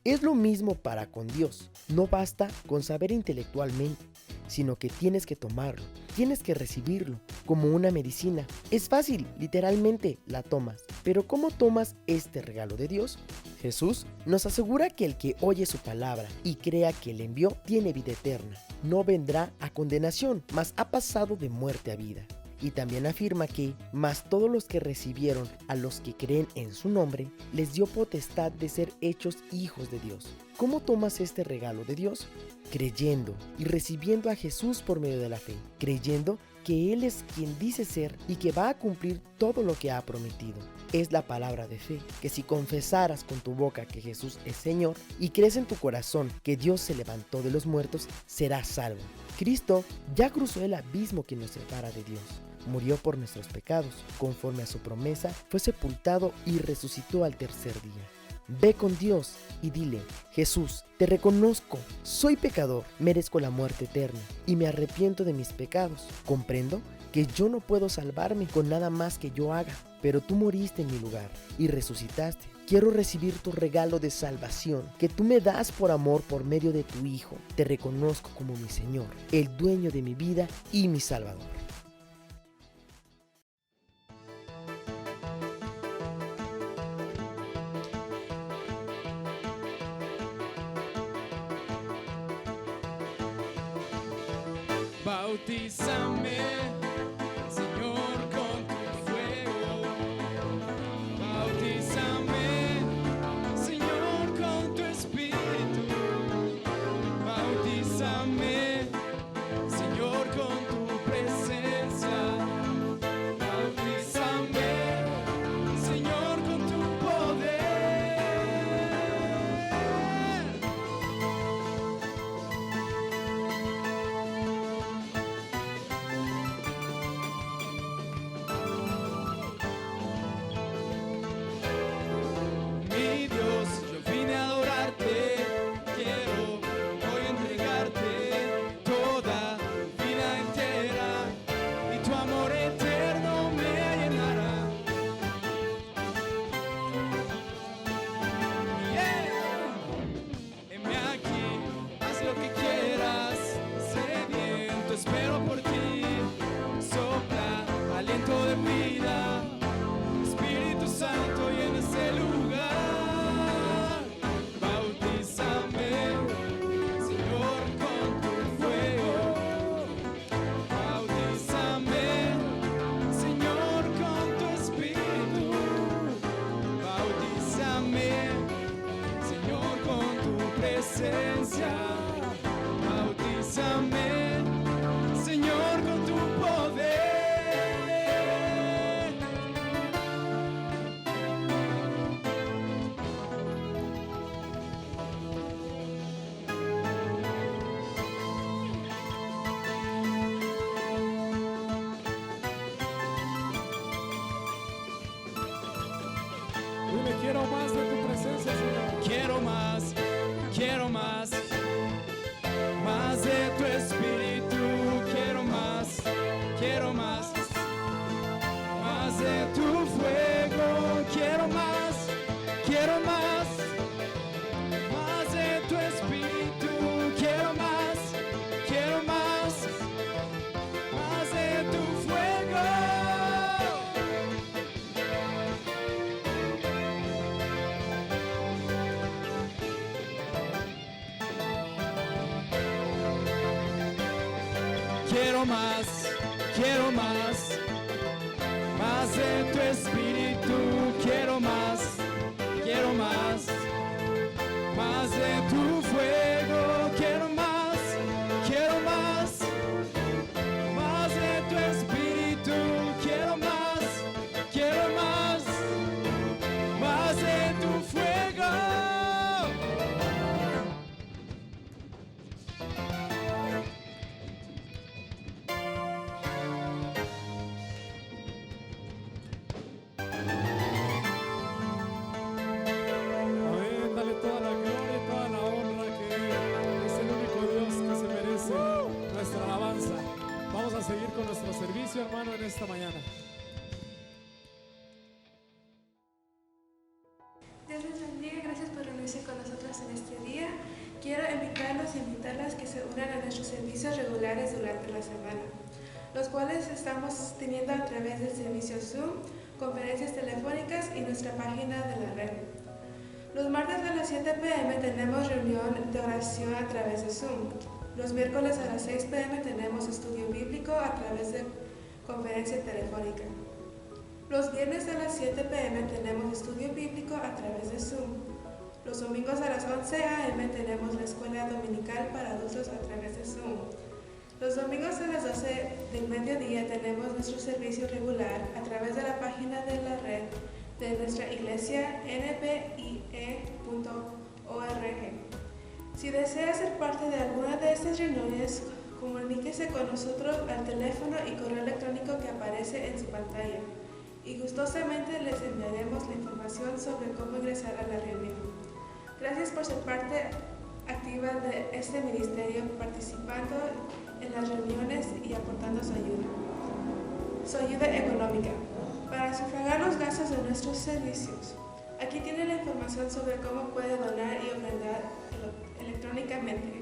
Es lo mismo para con Dios. No basta con saber intelectualmente, sino que tienes que tomarlo, tienes que recibirlo como una medicina. Es fácil, literalmente la tomas. Pero ¿cómo tomas este regalo de Dios? Jesús nos asegura que el que oye su palabra y crea que le envió tiene vida eterna. No vendrá a condenación, mas ha pasado de muerte a vida. Y también afirma que, mas todos los que recibieron a los que creen en su nombre, les dio potestad de ser hechos hijos de Dios. ¿Cómo tomas este regalo de Dios? Creyendo y recibiendo a Jesús por medio de la fe, creyendo que Él es quien dice ser y que va a cumplir todo lo que ha prometido. Es la palabra de fe, que si confesaras con tu boca que Jesús es Señor y crees en tu corazón que Dios se levantó de los muertos, serás salvo. Cristo ya cruzó el abismo que nos separa de Dios. Murió por nuestros pecados, conforme a su promesa, fue sepultado y resucitó al tercer día. Ve con Dios y dile, Jesús, te reconozco, soy pecador, merezco la muerte eterna y me arrepiento de mis pecados. Comprendo que yo no puedo salvarme con nada más que yo haga, pero tú moriste en mi lugar y resucitaste. Quiero recibir tu regalo de salvación que tú me das por amor por medio de tu Hijo. Te reconozco como mi Señor, el dueño de mi vida y mi Salvador. Bautízame, Señor, con tu fuego. Bautízame, Señor, con tu espíritu. Bautízame, Señor, con tu presencia. Bautízame, Señor, con tu poder. Mi Dios, yo vine a adorarte, quiero hoy entregarte toda vida entera y tu amor eterno me llenará. Yeah. Heme aquí, haz lo que quieras, sediento, espero por ti, sopla aliento de vida. Espíritu Santo, llena ese lugar. Bautízame, Señor, con tu fuego. Bautízame, Señor, con tu espíritu. Bautízame, Señor, con tu presencia. Bautízame, Señor, con tu poder. Dile, quiero más de tu presencia, Señor. Quiero más, más de tu espíritu. Quiero más de tu fuego. Quiero más de tu espíritu. Quiero más de tu fuego. Más de tu espíritu. Quiero más de tu fuego. Quiero más de tu espíritu. Quiero más de tu fuego. Amén. Dale toda la gloria y toda la honra, que es el único Dios que se merece nuestra alabanza. Vamos a seguir con nuestro servicio, hermano, en esta mañana. Dios les bendiga, gracias por reunirse con nosotros en este día. Quiero invitarlos y invitarlas que se unan a nuestros servicios regulares durante la semana, los cuales estamos teniendo a través del servicio Zoom, conferencias telefónicas y nuestra página de la red. Los martes a las 7 p.m. tenemos reunión de oración a través de Zoom. Los miércoles a las 6 p.m. tenemos estudio bíblico a través de conferencia telefónica. Los viernes a las 7 p.m. tenemos estudio bíblico a través de Zoom. Los domingos a las 11 a.m. tenemos la escuela dominical para adultos a través de Zoom. Los domingos a las 12 del mediodía tenemos nuestro servicio regular a través de la página de la red de nuestra iglesia npie.org. Si desea ser parte de alguna de estas reuniones, comuníquese con nosotros al teléfono y correo electrónico que aparece en su pantalla y gustosamente les enviaremos la información sobre cómo ingresar a la reunión. Gracias por ser parte activa de este ministerio, participando en las reuniones y aportando su ayuda económica para sufragar los gastos de nuestros servicios. Aquí tiene la información sobre cómo puede donar y ofrendar electrónicamente.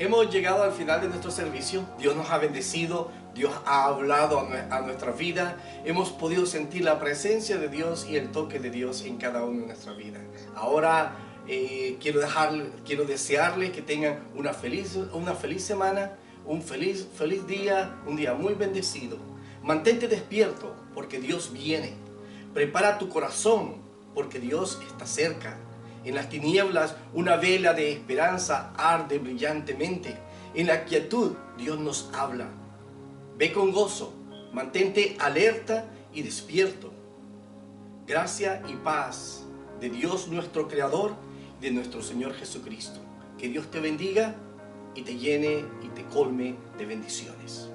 Hemos llegado al final de nuestro servicio. Dios nos ha bendecido, Dios ha hablado a nuestra vida. Hemos podido sentir la presencia de Dios y el toque de Dios en cada uno de nuestra vida. Ahora quiero desearles que tengan una feliz semana, un feliz día, un día muy bendecido. Mantente despierto porque Dios viene. Prepara tu corazón porque Dios está cerca. En las tinieblas una vela de esperanza arde brillantemente. En la quietud Dios nos habla. Ve con gozo, mantente alerta y despierto. Gracia y paz de Dios nuestro Creador, de nuestro Señor Jesucristo. Que Dios te bendiga y te llene y te colme de bendiciones.